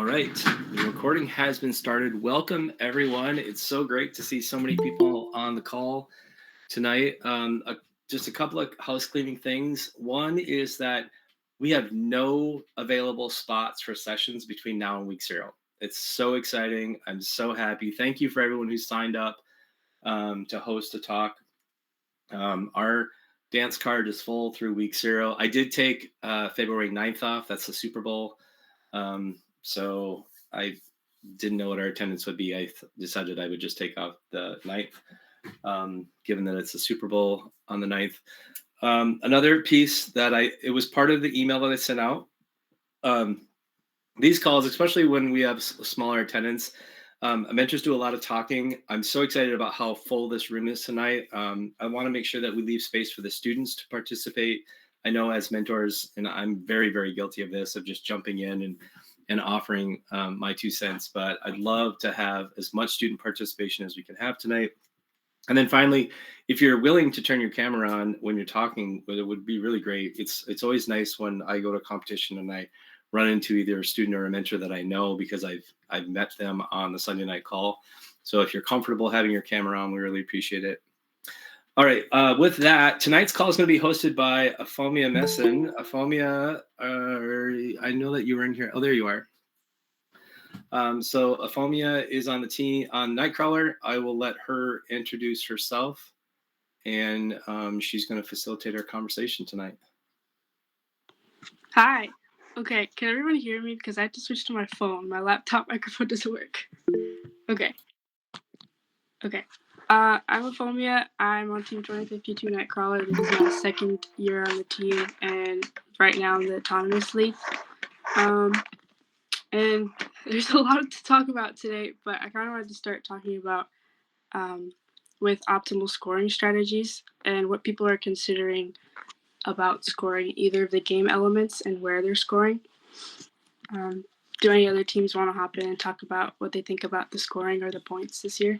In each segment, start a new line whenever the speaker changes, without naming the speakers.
All right, the recording has been started. Welcome, everyone. It's so great to see so many people on the call tonight. Just a couple of house cleaning things. One is that we have no available spots for sessions between now and week 0. It's so exciting. I'm so happy. Thank you for everyone who signed up to host a talk. Our dance card is full through week 0. I did take February 9th off. That's the Super Bowl. So I didn't know what our attendance would be. I decided I would just take off the 9th, given that it's the Super Bowl on the 9th. Another piece that it was part of the email that I sent out. These calls, especially when we have smaller attendance, mentors do a lot of talking. I'm so excited about how full this room is tonight. I want to make sure that we leave space for the students to participate. I know as mentors, and I'm very, very guilty of this, of just jumping in and offering my 2 cents, but I'd love to have as much student participation as we can have tonight. And then finally, if you're willing to turn your camera on when you're talking, it would be really great. It's always nice when I go to a competition and I run into either a student or a mentor that I know because I've met them on the Sunday night call. So if you're comfortable having your camera on, we really appreciate it. All right, with that, tonight's call is going to be hosted by Afomia Messon. Afomia, I know that you were in here. Oh, there you are. So Afomia is on the team on KnightKrawler. I will let her introduce herself, and she's going to facilitate our conversation tonight.
Hi. Okay, can everyone hear me? Because I have to switch to my phone. My laptop microphone doesn't work. Okay. I'm Afomia. I'm on Team 2052 KnightKrawler. This is my second year on the team, and right now in the Autonomous League. And there's a lot to talk about today, but I kind of wanted to start talking about with optimal scoring strategies and what people are considering about scoring either of the game elements and where they're scoring. Do any other teams want to hop in and talk about what they think about the scoring or the points this year?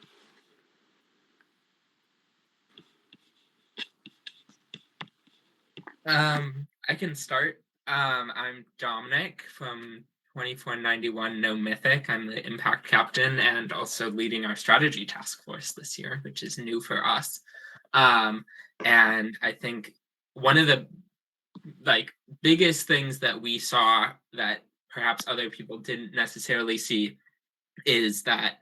I can start. I'm Dominic from 2491 No Mythic. I'm the Impact Captain and also leading our strategy task force this year, which is new for us. And I think one of the biggest things that we saw that perhaps other people didn't necessarily see is that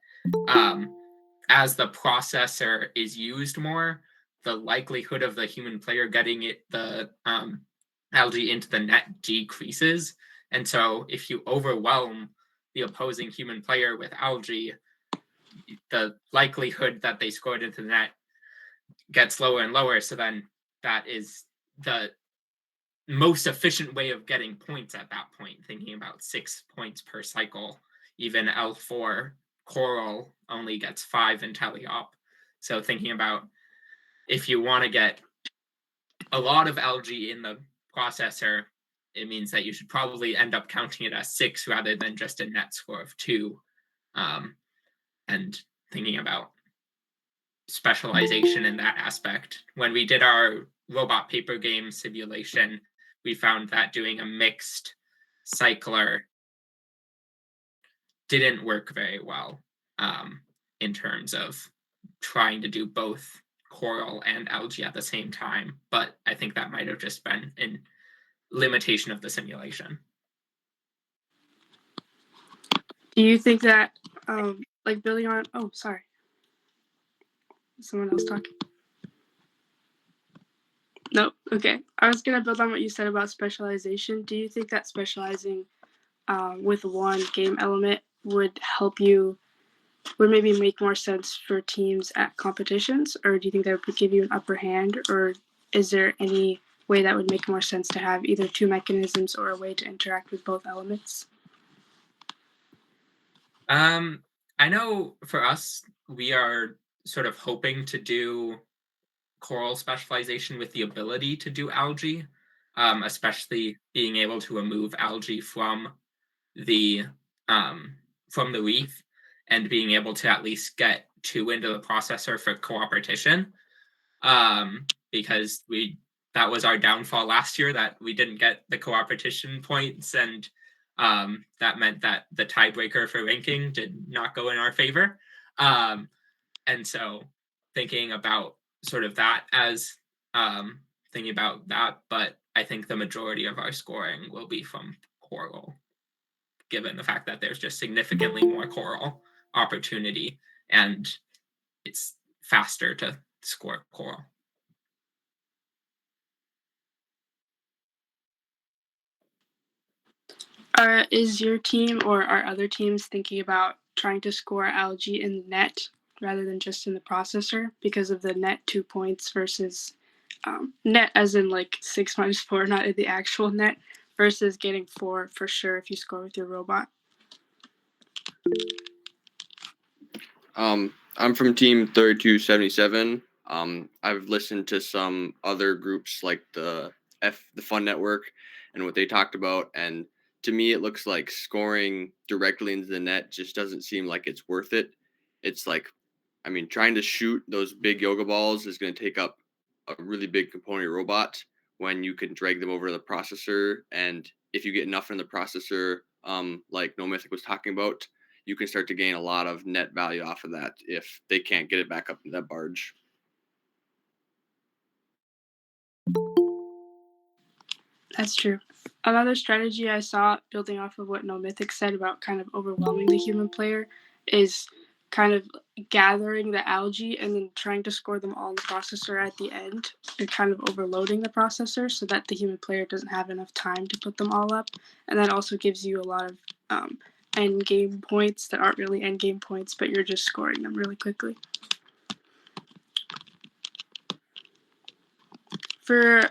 as the processor is used more, the likelihood of the human player getting the algae into the net decreases. And so if you overwhelm the opposing human player with algae, the likelihood that they scored into the net gets lower and lower. So then that is the most efficient way of getting points at that point, thinking about 6 points per cycle. Even L4 Coral only gets 5 in Teleop. So thinking about if you want to get a lot of algae in the processor, it means that you should probably end up counting it as 6 rather than just a net score of 2. And thinking about specialization in that aspect. When we did our robot paper game simulation, we found that doing a mixed cycler didn't work very well in terms of trying to do both coral and algae at the same time. But I think that might have just been a limitation of the simulation.
Do you think that, building on, oh, sorry. Someone else talking? Nope. Okay. I was going to build on what you said about specialization. Do you think that specializing with one game element would maybe make more sense for teams at competitions? Or do you think that would give you an upper hand? Or is there any way that would make more sense to have either 2 mechanisms or a way to interact with both elements?
I know for us, we are sort of hoping to do coral specialization with the ability to do algae, especially being able to remove algae from the reef and being able to at least get 2 into the processor for cooperation, because that was our downfall last year, that we didn't get the cooperation points, and That meant that the tiebreaker for ranking did not go in our favor. And so thinking about sort of that as thinking about that, but I think the majority of our scoring will be from coral, given the fact that there's just significantly more coral opportunity and it's faster to score coral.
Is your team or are other teams thinking about trying to score algae in the net rather than just in the processor because of the net 2 points versus net as in like 6 minus 4, not in the actual net, versus getting 4 for sure if you score with your robot?
I'm from team 3277. I've listened to some other groups like the Fun Network and what they talked about, and to me it looks like scoring directly into the net just doesn't seem like it's worth it. It's like, I mean, trying to shoot those big yoga balls is going to take up a really big component of your robot when you can drag them over to the processor, and if you get enough in the processor, like No Mythic was talking about, you can start to gain a lot of net value off of that if they can't get it back up to that barge.
That's true. Another strategy I saw, building off of what No Mythic said about kind of overwhelming the human player, is kind of gathering the algae and then trying to score them all in the processor at the end and kind of overloading the processor so that the human player doesn't have enough time to put them all up. And that also gives you a lot of end game points that aren't really end game points, but you're just scoring them really quickly. For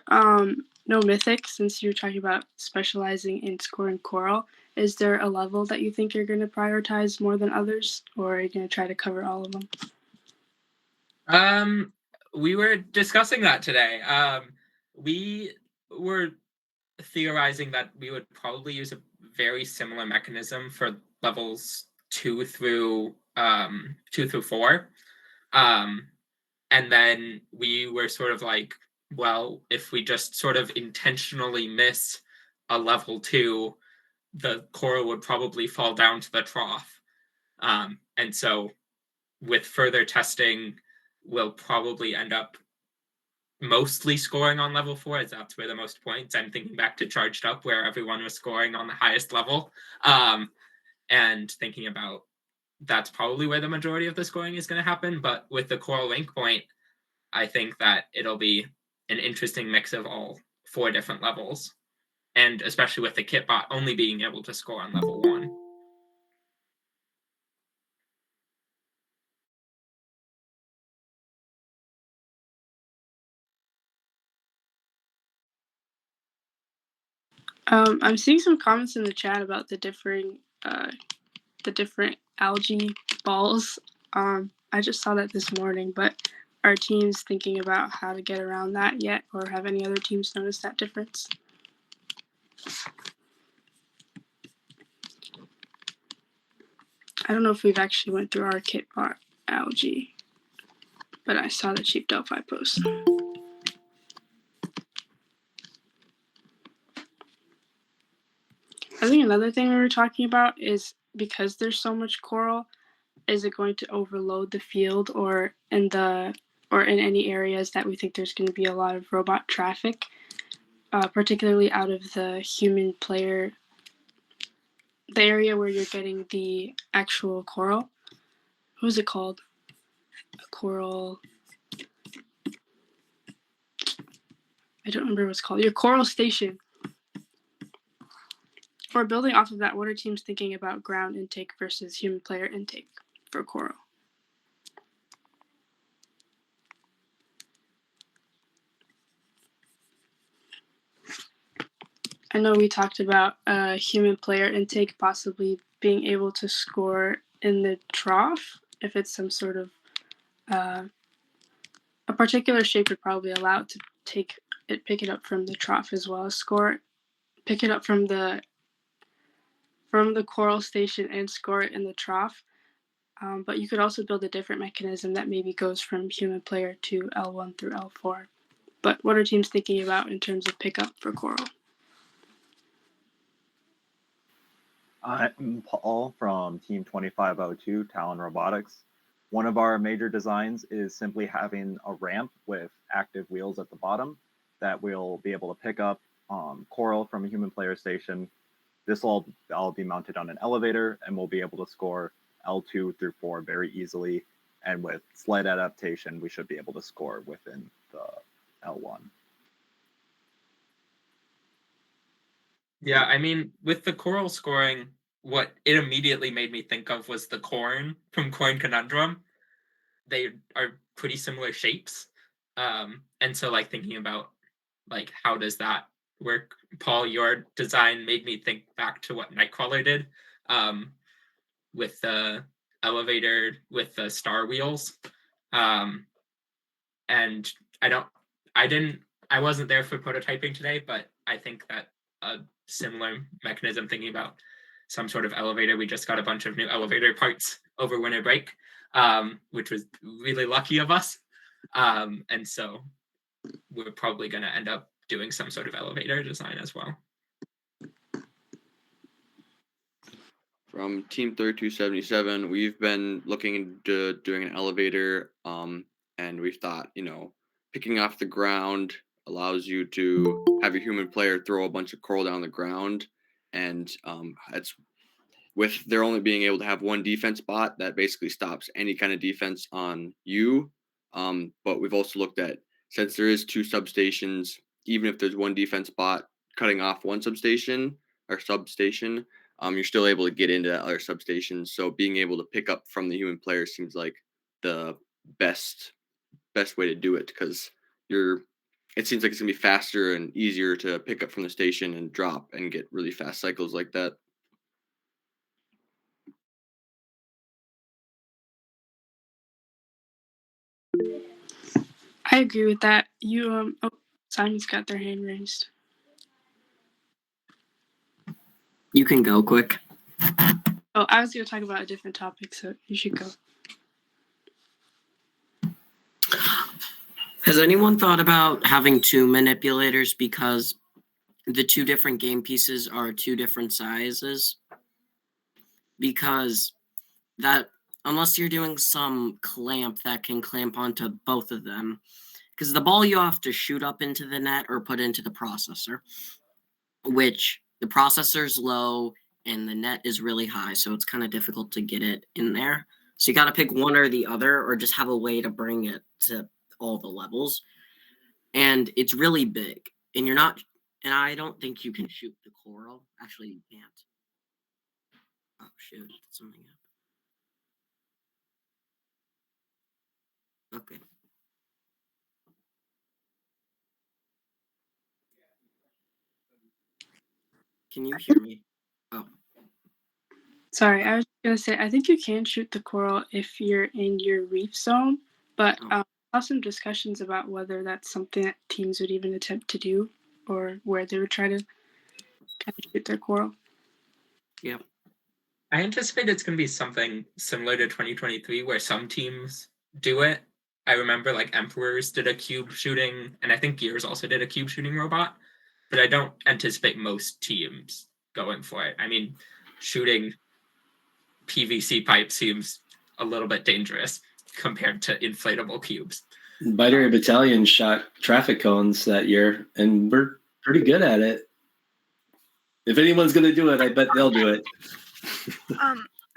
No Mythic, since you're talking about specializing in scoring coral, is there a level that you think you're going to prioritize more than others, or are you going to try to cover all of them?
We were discussing that today. We were theorizing that we would probably use a very similar mechanism for levels 2 through 4. And then we were sort of like, well, if we just sort of intentionally miss a level 2, the coral would probably fall down to the trough. And so with further testing, we'll probably end up mostly scoring on level 4, as that's where the most points. I'm thinking back to Charged Up, where everyone was scoring on the highest level, and thinking about that's probably where the majority of the scoring is going to happen. But with the coral link point, I think that it'll be an interesting mix of all 4 different levels, and especially with the kitbot only being able to score on level 1.
I'm seeing some comments in the chat about the different algae balls. I just saw that this morning, but are teams thinking about how to get around that yet, or have any other teams noticed that difference? I don't know if we've actually went through our kitbot algae, but I saw the Cheap Delphi post. I think another thing we were talking about is because there's so much coral, is it going to overload the field or in any areas that we think there's going to be a lot of robot traffic, particularly out of the human player, the area where you're getting the actual coral. What was it called? A coral. I don't remember what it's called. Your coral station. For building off of that, what are teams thinking about ground intake versus human player intake for coral? I know we talked about human player intake possibly being able to score in the trough if it's some sort of a particular shape would probably allow it to pick it up from the trough as well as score it, pick it up from the coral station and score it in the trough. But you could also build a different mechanism that maybe goes from human player to L1 through L4. But what are teams thinking about in terms of pickup for coral?
I'm Paul from Team 2502, Talon Robotics. One of our major designs is simply having a ramp with active wheels at the bottom that we'll be able to pick up coral from a human player station. This will all be mounted on an elevator, and we'll be able to score L2 through 4 very easily. And with slight adaptation, we should be able to score within the L1.
Yeah, I mean, with the coral scoring, what it immediately made me think of was the corn from Coin Conundrum. They are pretty similar shapes. And so like thinking about like how does that work? Paul, your design made me think back to what KnightKrawler did with the elevator with the star wheels. And I wasn't there for prototyping today, but I think that a similar mechanism, thinking about some sort of elevator, we just got a bunch of new elevator parts over winter break, which was really lucky of us. And so we're probably going to end up doing some sort of elevator design as well.
From Team 3277, we've been looking into doing an elevator, and we thought, picking off the ground allows you to have your human player throw a bunch of coral down the ground, and it's with there only being able to have one defense bot that basically stops any kind of defense on you. But we've also looked at, since there is 2 substations, even if there's one defense bot cutting off one substation, you're still able to get into that other substation. So being able to pick up from the human player seems like the best way to do it, because it seems like it's gonna be faster and easier to pick up from the station and drop and get really fast cycles like that.
I agree with that. Simon's got their hand raised.
You can go quick.
Oh, I was going to talk about a different topic, so you should go.
Has anyone thought about having 2 manipulators, because the 2 different game pieces are 2 different sizes? Because that, unless you're doing some clamp that can clamp onto both of them, because the ball you have to shoot up into the net or put into the processor, which the processor's low and the net is really high, so it's kind of difficult to get it in there. So you got to pick one or the other, or just have a way to bring it to all the levels. And it's really big, and I don't think you can shoot the coral. Actually, you can't. Oh shoot, something happened. Okay. Can you hear me? Oh.
Sorry, I was going to say, I think you can shoot the coral if you're in your reef zone, but I saw some discussions about whether that's something that teams would even attempt to do, or where they would try to kind of shoot their coral.
Yeah.
I anticipate it's going to be something similar to 2023, where some teams do it. I remember like Emperors did a cube shooting, and I think Gears also did a cube shooting robot, but I don't anticipate most teams going for it. I mean, shooting PVC pipe seems a little bit dangerous compared to inflatable cubes.
Binary Battalion shot traffic cones that year, and we're pretty good at it. If anyone's going to do it, I bet they'll do it.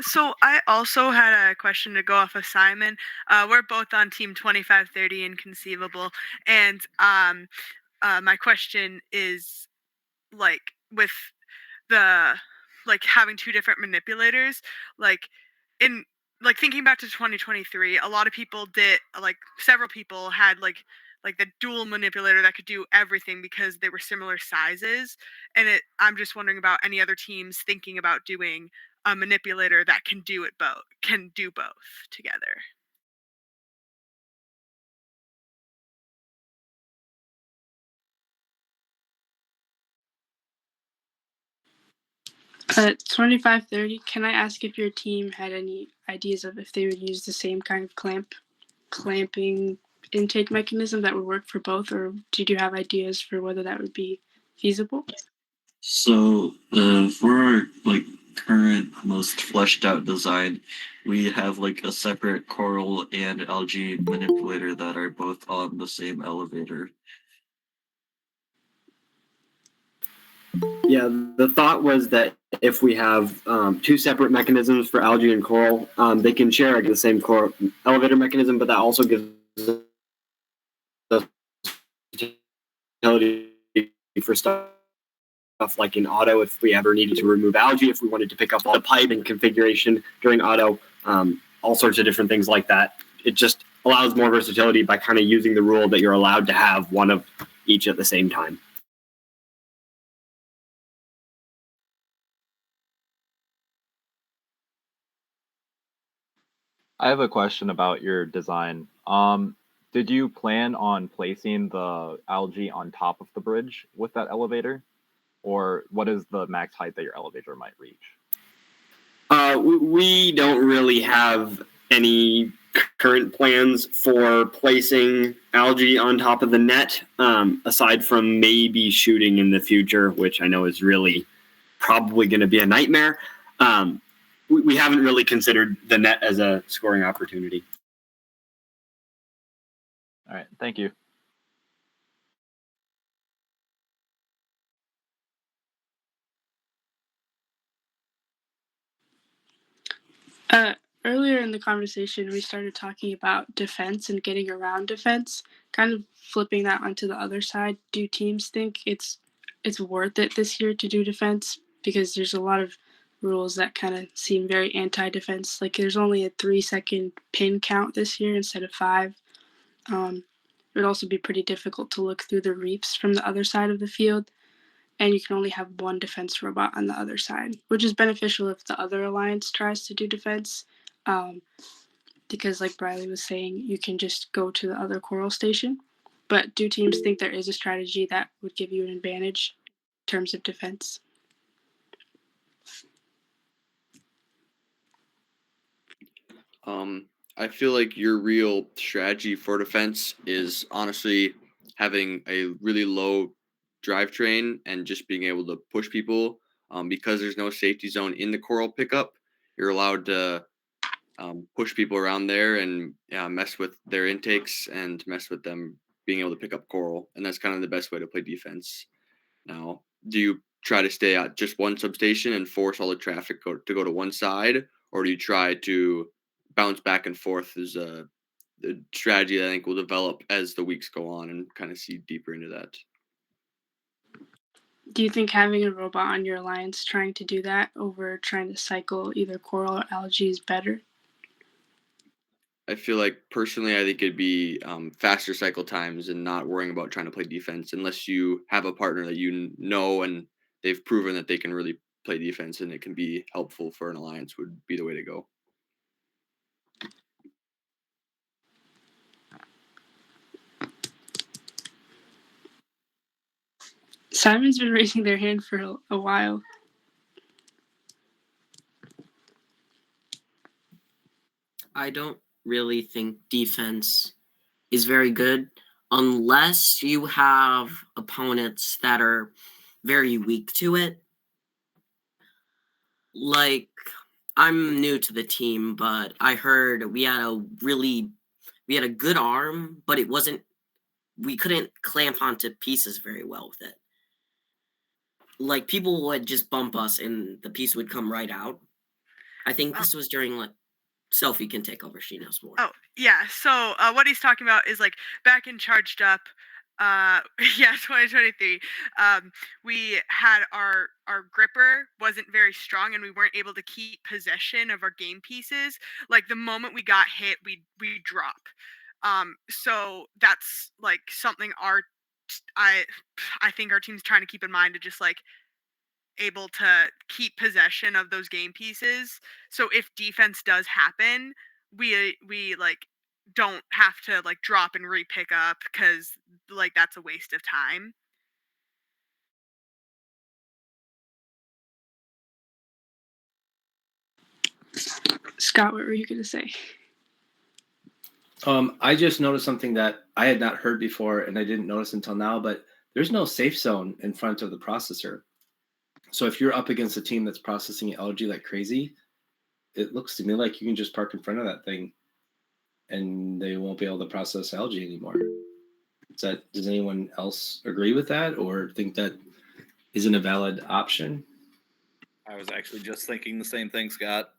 So I also had a question to go off of Simon. We're both on Team 2530 Inconceivable, and my question is, like, with the having 2 different manipulators, in thinking back to 2023, a lot of people did, several people had the dual manipulator that could do everything because they were similar sizes. And I'm just wondering about any other teams thinking about doing a manipulator that can do both together.
2530, can I ask if your team had any ideas of if they would use the same kind of clamping intake mechanism that would work for both, or did you have ideas for whether that would be feasible?
So for our current most fleshed out design, we have like a separate coral and algae manipulator that are both on the same elevator.
Yeah, the thought was that if we have two separate mechanisms for algae and coral, they can share the same coral elevator mechanism, but that also gives us utility for stuff like in auto if we ever needed to remove algae, if we wanted to pick up all the pipe and configuration during auto, all sorts of different things like that. It just allows more versatility by kind of using the rule that you're allowed to have one of each at the same time.
I have a question about your design. Did you plan on placing the algae on top of the bridge with that elevator? Or what is the max height that your elevator might reach?
We don't really have any current plans for placing algae on top of the net, aside from maybe shooting in the future, which I know is really probably going to be a nightmare. We haven't really considered the net as a scoring opportunity.
All right, thank you.
Earlier in the conversation, we started talking about defense and getting around defense, kind of flipping that onto the other side. Do teams think it's worth it this year to do defense? Because there's a lot of rules that kind of seem very anti-defense. Like there's only a 3-second pin count this year instead of 5. It would also be pretty difficult to look through the reefs from the other side of the field. And you can only have one defense robot on the other side, which is beneficial if the other alliance tries to do defense. Because like Briley was saying, you can just go to the other coral station. But do teams think there is a strategy that would give you an advantage in terms of defense?
I feel like your real strategy for defense is honestly having a really low drivetrain and just being able to push people. Because there's no safety zone in the coral pickup, you're allowed to push people around there and mess with their intakes and mess with them being able to pick up coral. And that's kind of the best way to play defense. Now, do you try to stay at just one substation and force all the traffic to go to one side, or do you try to bounce back and forth as a strategy that I think will develop as the weeks go on and kind of see deeper into that?
Do you think having a robot on your alliance trying to do that over trying to cycle either coral or algae is better?
I feel like personally, I think it'd be faster cycle times and not worrying about trying to play defense unless you have a partner that you know and they've proven that they can really play defense and it can be helpful for an alliance would be the way to go.
Simon's been raising their hand for a while.
I don't really think defense is very good unless you have opponents that are very weak to it. Like, I'm new to the team, but I heard we had a good arm, but we couldn't clamp onto pieces very well with it. Like, people would just bump us and the piece would come right out. I think this was during, like, Sophie can take over. She knows more.
Oh, yeah. So what he's talking about is like back in Charged Up, 2023. We had our gripper wasn't very strong and we weren't able to keep possession of our game pieces. Like the moment we got hit, we drop. So that's like something I think our team's trying to keep in mind, to just like able to keep possession of those game pieces. So if defense does happen, we like don't have to like drop and re-pick up, because like that's a waste of time.
Scott, what were you going to say?
I just noticed something that I had not heard before and I didn't notice until now, but there's no safe zone in front of the processor. So if you're up against a team that's processing algae like crazy, it looks to me like you can just park in front of that thing and they won't be able to process algae anymore. Does anyone else agree with that or think that isn't a valid option?
I was actually just thinking the same thing, Scott.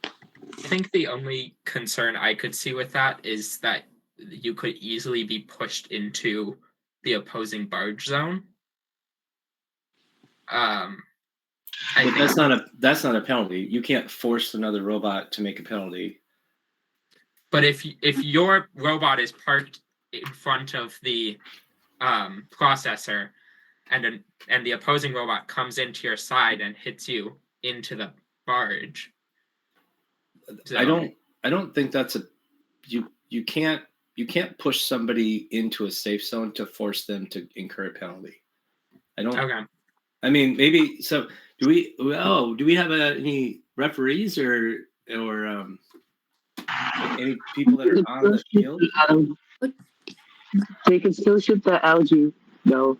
I think the only concern I could see with that is that you could easily be pushed into the opposing barge zone.
But that's not a penalty. You can't force another robot to make a penalty.
But if your robot is parked in front of the processor, and the opposing robot comes into your side and hits you into the barge,
I don't think that's you can't push somebody into a safe zone to force them to incur a penalty. I don't.
Okay.
I mean, maybe so. Do we have any referees or any people that are on the field?
They can still shoot the algae, though.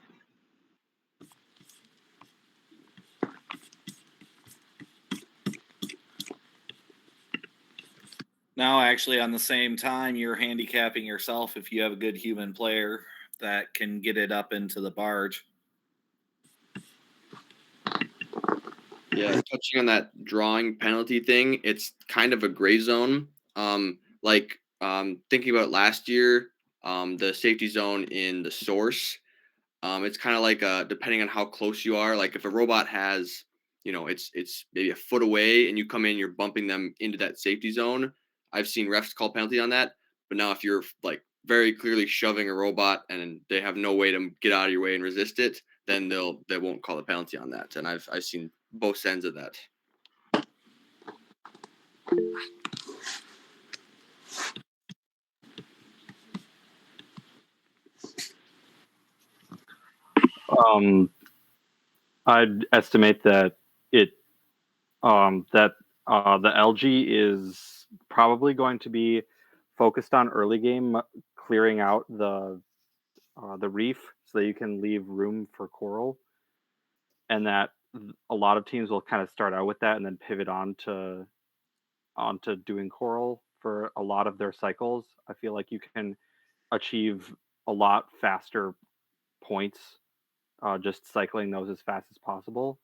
Now, actually, on the same time, you're handicapping yourself if you have a good human player that can get it up into the barge.
Yeah, touching on that drawing penalty thing, it's kind of a gray zone. Thinking about last year, the safety zone in the source, it's kind of like depending on how close you are. Like if a robot has, it's maybe a foot away and you come in, you're bumping them into that safety zone. I've seen refs call penalty on that. But now if you're like very clearly shoving a robot and they have no way to get out of your way and resist it, then they won't call a penalty on that. And I've seen both ends of that.
I'd estimate that the algae is probably going to be focused on early game, clearing out the reef so that you can leave room for coral, and that a lot of teams will kind of start out with that and then pivot onto doing coral for a lot of their cycles. I feel like you can achieve a lot faster points just cycling those as fast as possible,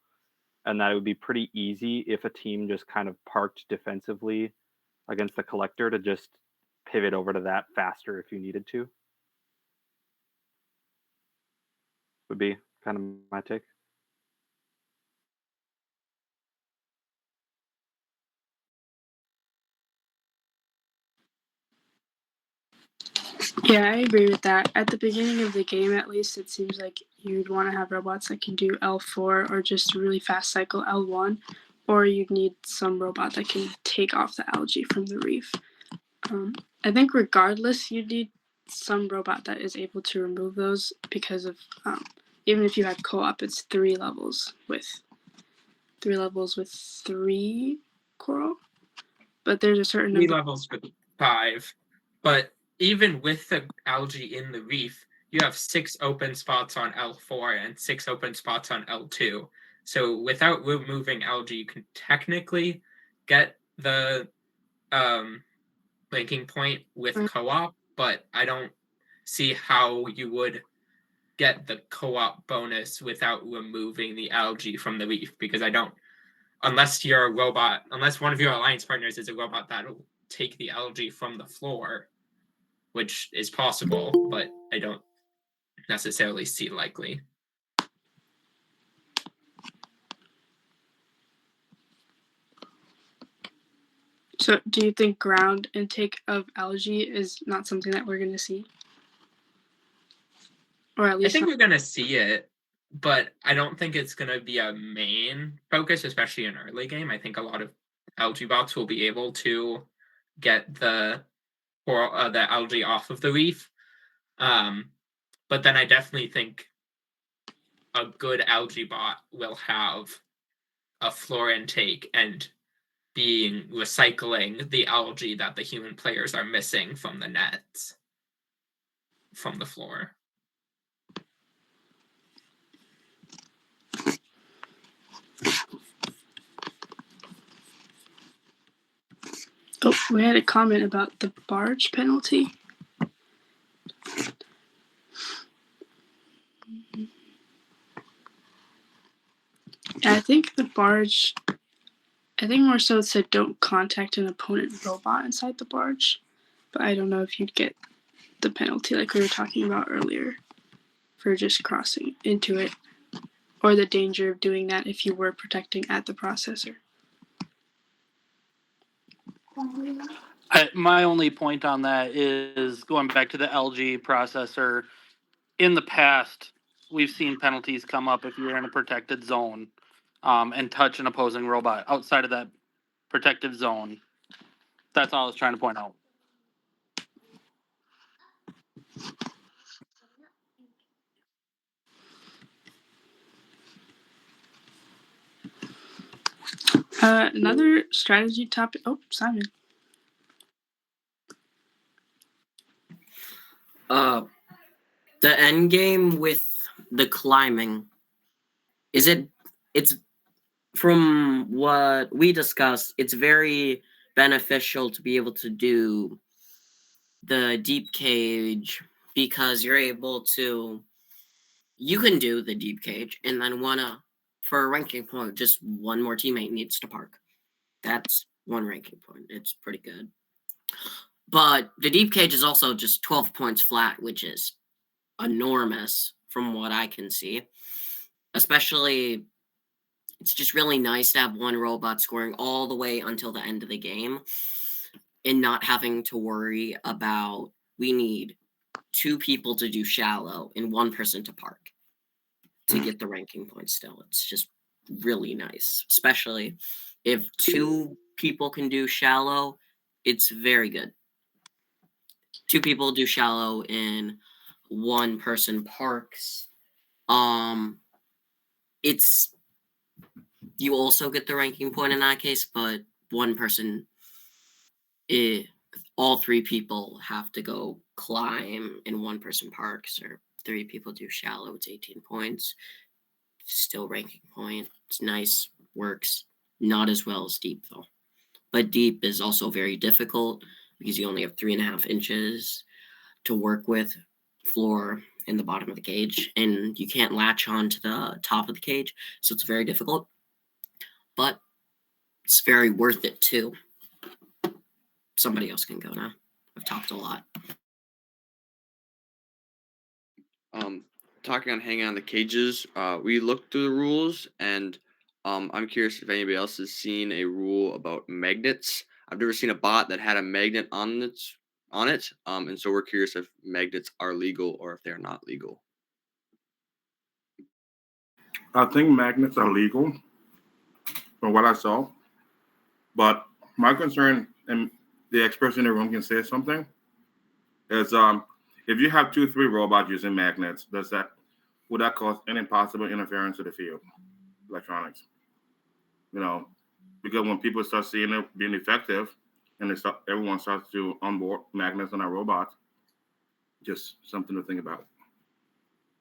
and that it would be pretty easy if a team just kind of parked defensively against the collector to just pivot over to that faster if you needed to. Would be kind of my take.
Yeah, I agree with that. At the beginning of the game, at least, it seems like you'd want to have robots that can do L4 or just really fast cycle L1, or you'd need some robot that can take off the algae from the reef. I think regardless, you'd need some robot that is able to remove those because of even if you had co-op, it's 3 levels with 3 coral, but there's a certain
3
number.
levels with 5, but even with the algae in the reef, you have 6 open spots on L4 and 6 open spots on L2. So without removing algae, you can technically get the linking point with co-op, but I don't see how you would get the co-op bonus without removing the algae from the reef, because unless you're a robot, unless one of your alliance partners is a robot that'll take the algae from the floor, which is possible, but I don't necessarily see likely.
So do you think ground intake of algae is not something that we're going to see? Or at least
I think we're going to see it, but I don't think it's going to be a main focus, especially in early game. I think a lot of algae bots will be able to get the algae off of the reef. But then I definitely think a good algae bot will have a floor intake and being recycling the algae that the human players are missing from the nets, from the floor.
Oh, we had a comment about the barge penalty. I think the barge, I think more so it said don't contact an opponent robot inside the barge. But I don't know if you'd get the penalty like we were talking about earlier for just crossing into it, or the danger of doing that if you were protecting at the processor.
My only point on that is going back to the LG processor. In the past, we've seen penalties come up if you're in a protected zone and touch an opposing robot outside of that protective zone. That's all I was trying to point out.
Another strategy topic. Oh, Simon.
The end game with the climbing, it's from what we discussed, it's very beneficial to be able to do the deep cage because you're able to, you can do the deep cage and then for a ranking point, just one more teammate needs to park. That's one ranking point. It's pretty good. But the deep cage is also just 12 points flat, which is enormous from what I can see. Especially, it's just really nice to have one robot scoring all the way until the end of the game and not having to worry about, we need 2 people to do shallow and 1 person to park to get the ranking points still. It's just really nice, especially if 2 people can do shallow, it's very good. 2 people do shallow and 1 person parks. It's, you also get the ranking point in that case, but 1 person, all 3 people have to go climb and 1 person parks, or 3 people do shallow, it's 18 points. Still ranking point. It's nice, works. Not as well as deep though. But deep is also very difficult because you only have 3.5 inches to work with floor in the bottom of the cage, and you can't latch on to the top of the cage, so it's very difficult. But it's very worth it too. Somebody else can go now. I've talked a lot.
Talking on hanging on the cages, we looked through the rules, and I'm curious if anybody else has seen a rule about magnets. I've never seen a bot that had a magnet on it, and so we're curious if magnets are legal or if they're not legal.
I think magnets are legal from what I saw, but my concern, and the experts in the room can say something, is if you have 2, 3 robots using magnets, would that cause any possible interference to the field electronics? You know, because when people start seeing it being effective, and everyone starts to onboard magnets on our robots, just something to think about.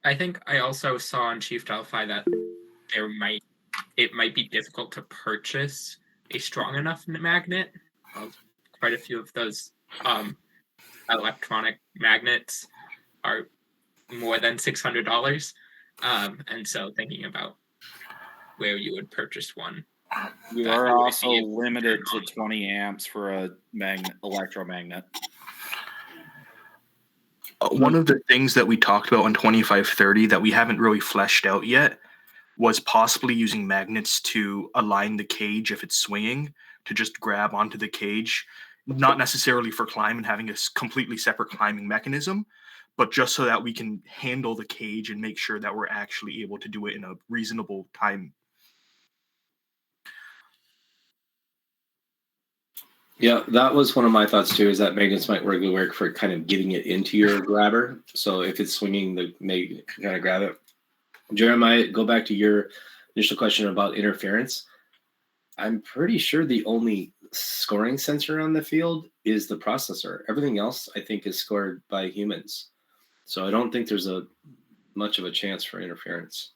I think I also saw on Chief Delphi that it might be difficult to purchase a strong enough magnet. Quite a few of those electronic magnets are more than $600, and so thinking about where you would purchase one.
You are also limited to 20 amps for a electromagnet.
One of the things that we talked about on 2530 that we haven't really fleshed out yet was possibly using magnets to align the cage if it's swinging, to just grab onto the cage, not necessarily for climb and having a completely separate climbing mechanism, but just so that we can handle the cage and make sure that we're actually able to do it in a reasonable time.
Yeah, that was one of my thoughts too, is that magnets might really work for kind of getting it into your grabber. So if it's swinging, the magnet can kind of grab it. Jeremiah, go back to your initial question about interference. I'm pretty sure the only scoring sensor on the field is the processor. Everything else, I think, is scored by humans. So I don't think there's much of a chance for interference.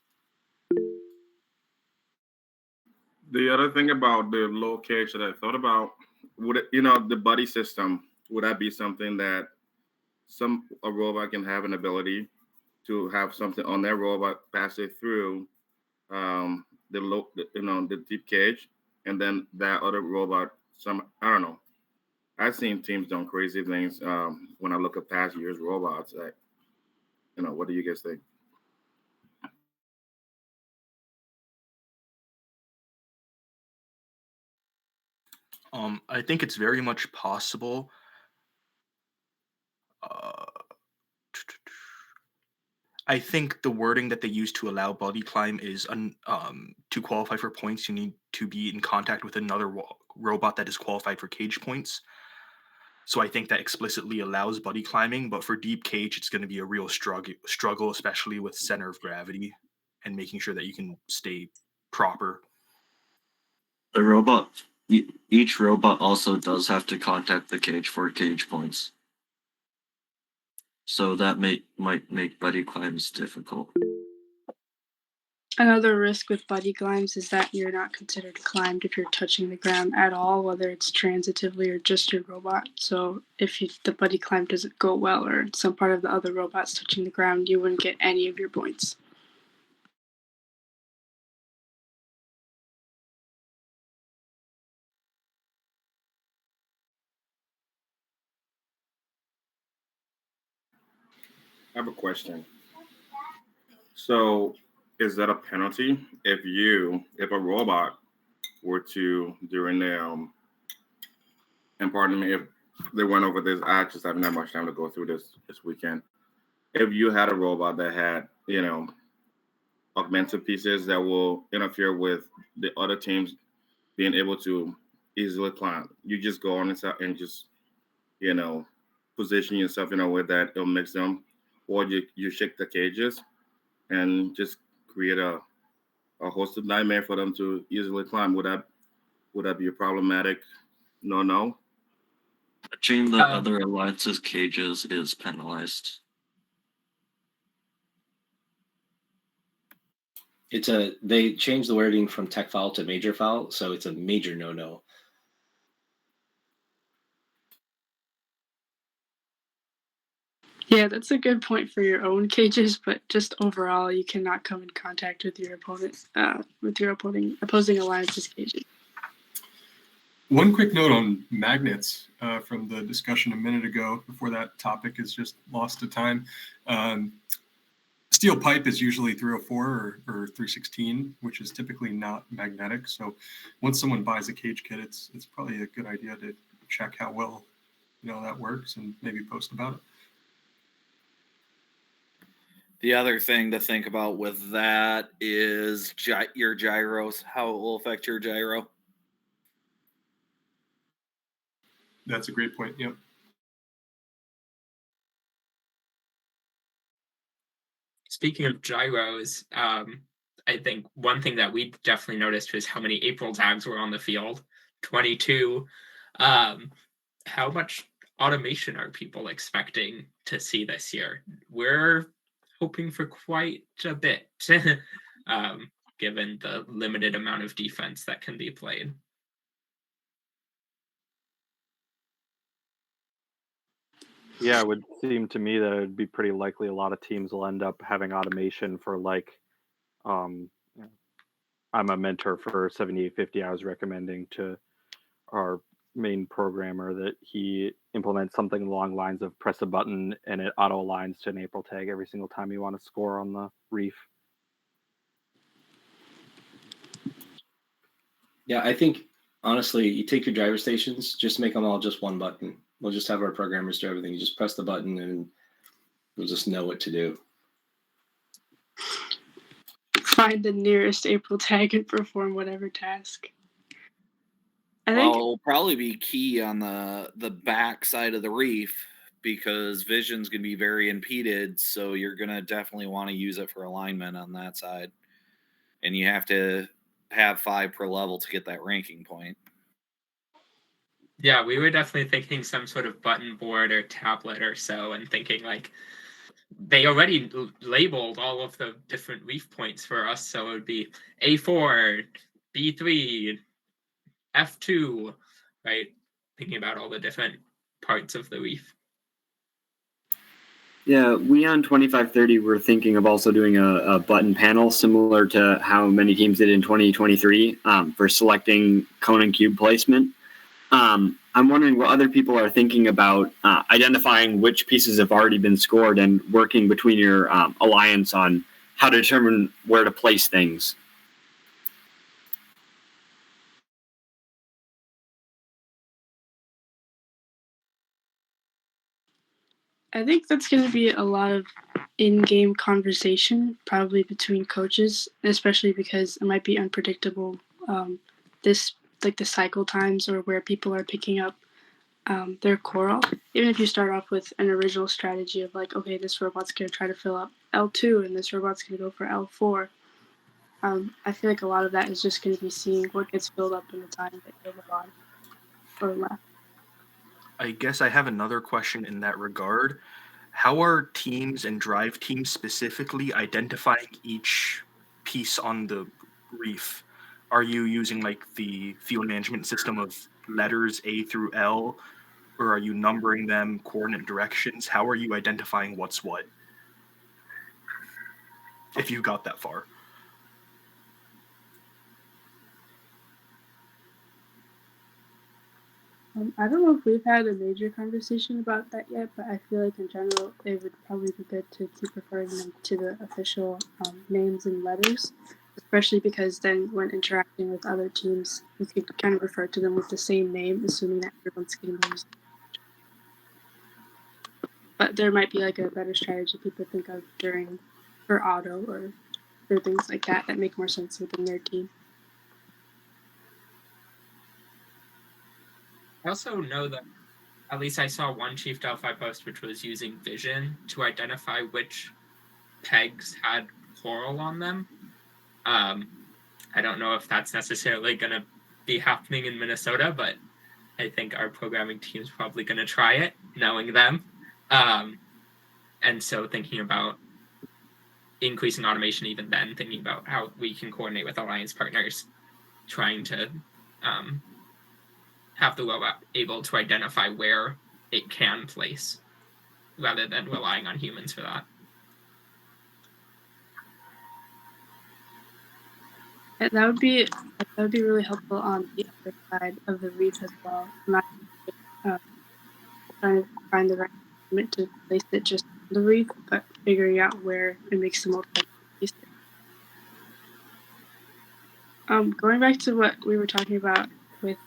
The other thing about the low cage that I thought about would it, you know, the buddy system, would that be something that a robot can have an ability to have something on their robot pass it through the deep cage, and then that other robot, I don't know. I've seen teams doing crazy things when I look at past years robots. What do you guys think?
I think it's very much possible. I think the wording that they use to allow buddy climb is to qualify for points, you need to be in contact with another robot that is qualified for cage points. So I think that explicitly allows buddy climbing, but for deep cage, it's going to be a real struggle, especially with center of gravity and making sure that you can stay proper.
The robot, each robot also does have to contact the cage for cage points. So that might make buddy climbs difficult.
Another risk with buddy climbs is that you're not considered climbed if you're touching the ground at all, whether it's transitively or just your robot. So if the buddy climb doesn't go well or some part of the other robot's touching the ground, you wouldn't get any of your points.
I have a question. So, is that a penalty if a robot were to during the and pardon me if they went over this, I just haven't had much time to go through this weekend. If you had a robot that had augmented pieces that will interfere with the other teams being able to easily climb, you just go on inside and just position yourself in a way that it'll mix them, or you shake the cages and just create a host of nightmare for them to easily climb. Would that be a problematic? No.
Touching the other alliance's cages is penalized.
They changed the wording from tech foul to major foul, so it's a major no.
Yeah, that's a good point for your own cages, but just overall, you cannot come in contact with your opponent, opposing alliance's cages.
One quick note on magnets from the discussion a minute ago, before that topic is just lost to time. Steel pipe is usually 304 or 316, which is typically not magnetic. So once someone buys a cage kit, it's probably a good idea to check how well that works and maybe post about it.
The other thing to think about with that is your gyros, how it will affect your gyro.
That's a great point. Yep.
Speaking of gyros, I think one thing that we definitely noticed was how many April tags were on the field. 22. How much automation are people expecting to see this year? We're hoping for quite a bit, given the limited amount of defense that can be played.
Yeah, it would seem to me that it would be pretty likely a lot of teams will end up having automation for I'm a mentor for 7850. I was recommending to our main programmer that he implements something along the lines of press a button and it auto aligns to an April tag every single time you want to score on the reef.
Yeah, I think honestly, you take your driver stations, just make them all just one button. We'll just have our programmers do everything. You just press the button and we'll just know what to do.
Find the nearest April tag and perform whatever task.
It'll probably be key on the back side of the reef because vision's going to be very impeded. So you're going to definitely want to use it for alignment on that side. And you have to have 5 per level to get that ranking point.
Yeah, we were definitely thinking some sort of button board or tablet or so, and thinking they already labeled all of the different reef points for us. So it would be A4, B3, F2, right? thinking about all the different parts of the reef.
Yeah, we on 2530 were thinking of also doing a button panel similar to how many teams did in 2023 for selecting cone and cube placement. I'm wondering what other people are thinking about identifying which pieces have already been scored and working between your alliance on how to determine where to place things.
I think that's going to be a lot of in-game conversation, probably between coaches, especially because it might be unpredictable. This like the cycle times or where people are picking up their coral. Even if you start off with an original strategy of like, okay, this robot's going to try to fill up L2 and this robot's going to go for L4. I feel like a lot of that is just going to be seeing what gets filled up in the time that you have on or left.
I guess I have another question in that regard. How are teams and drive teams specifically identifying each piece on the reef? Are you using like the field management system of letters A through L, or are you numbering them, coordinate directions? How are you identifying what's what? If you got that far.
I don't know if we've had a major conversation about that yet, but I feel like in general it would probably be good to keep referring them to the official names and letters, especially because then when interacting with other teams, you could kind of refer to them with the same name, assuming that everyone's going to use. But there might be like a better strategy people think of for auto or for things like that make more sense within their team.
I also know that at least I saw one Chief Delphi post which was using vision to identify which pegs had coral on them. I don't know if that's necessarily going to be happening in Minnesota, but I think our programming team's probably going to try it, knowing them. And so thinking about increasing automation even then, thinking about how we can coordinate with alliance partners, trying to have the robot able to identify where it can place rather than relying on humans for that.
And that would be really helpful on the other side of the reef as well. Not trying to find the right moment to place it just on the reef, but figuring out where it makes the most sense to place it. Going back to what we were talking about with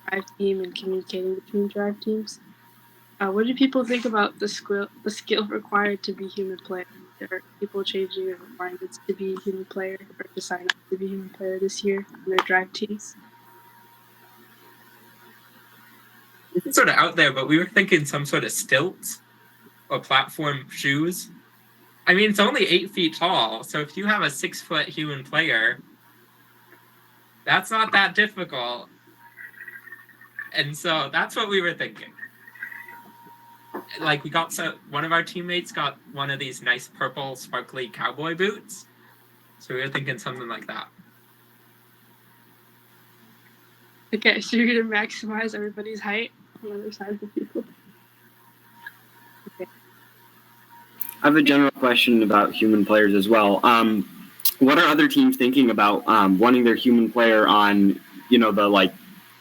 drive team and communicating between drive teams, what do people think about the skill required to be human player? Are people changing the requirements to be human player or to sign up to be human player this year in their drive teams?
It's sort of out there, but we were thinking some sort of stilts or platform shoes. I mean, it's only 8 feet tall, so if you have a 6-foot human player, that's not that difficult. And so that's what we were thinking. Like one of our teammates got one of these nice purple sparkly cowboy boots. So we were thinking something like that.
Okay, so you're gonna maximize everybody's height on the other side of the people. Okay.
I have a general question about human players as well. What are other teams thinking about wanting their human player on, the like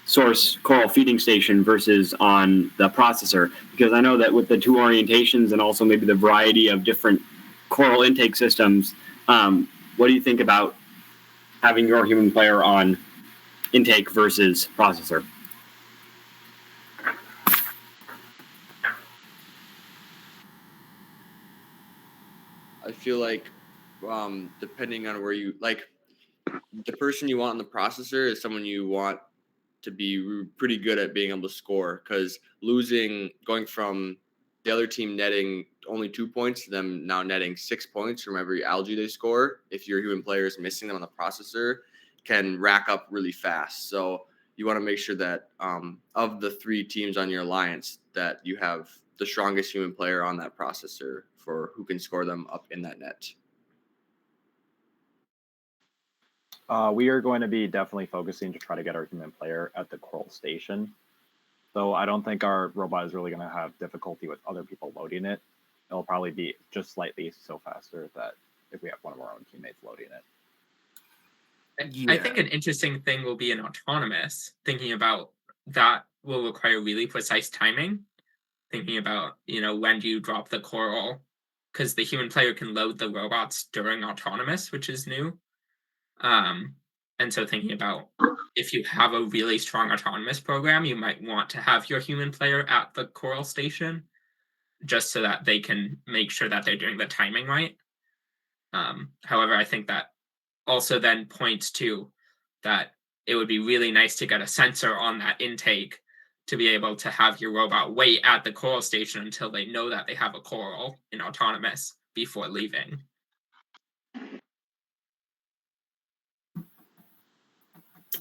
source coral feeding station versus on the processor? Because I know that with the two orientations and also maybe the variety of different coral intake systems, what do you think about having your human player on intake versus processor?
I feel like depending on where you like, the person you want in the processor is someone you want to be pretty good at being able to score, because going from the other team netting only 2 points to them now netting 6 points from every algae they score, if your human player is missing them on the processor, can rack up really fast. So you want to make sure that of the 3 teams on your alliance, that you have the strongest human player on that processor for who can score them up in that net.
We are going to be definitely focusing to try to get our human player at the coral station. Though I don't think our robot is really going to have difficulty with other people loading it. It'll probably be just slightly so faster that if we have one of our own teammates loading it.
I think an interesting thing will be in autonomous, thinking about that will require really precise timing. Thinking about, when do you drop the coral? Because the human player can load the robots during autonomous, which is new. And so thinking about if you have a really strong autonomous program, you might want to have your human player at the coral station just so that they can make sure that they're doing the timing right. However, I think that also then points to that it would be really nice to get a sensor on that intake to be able to have your robot wait at the coral station until they know that they have a coral in autonomous before leaving.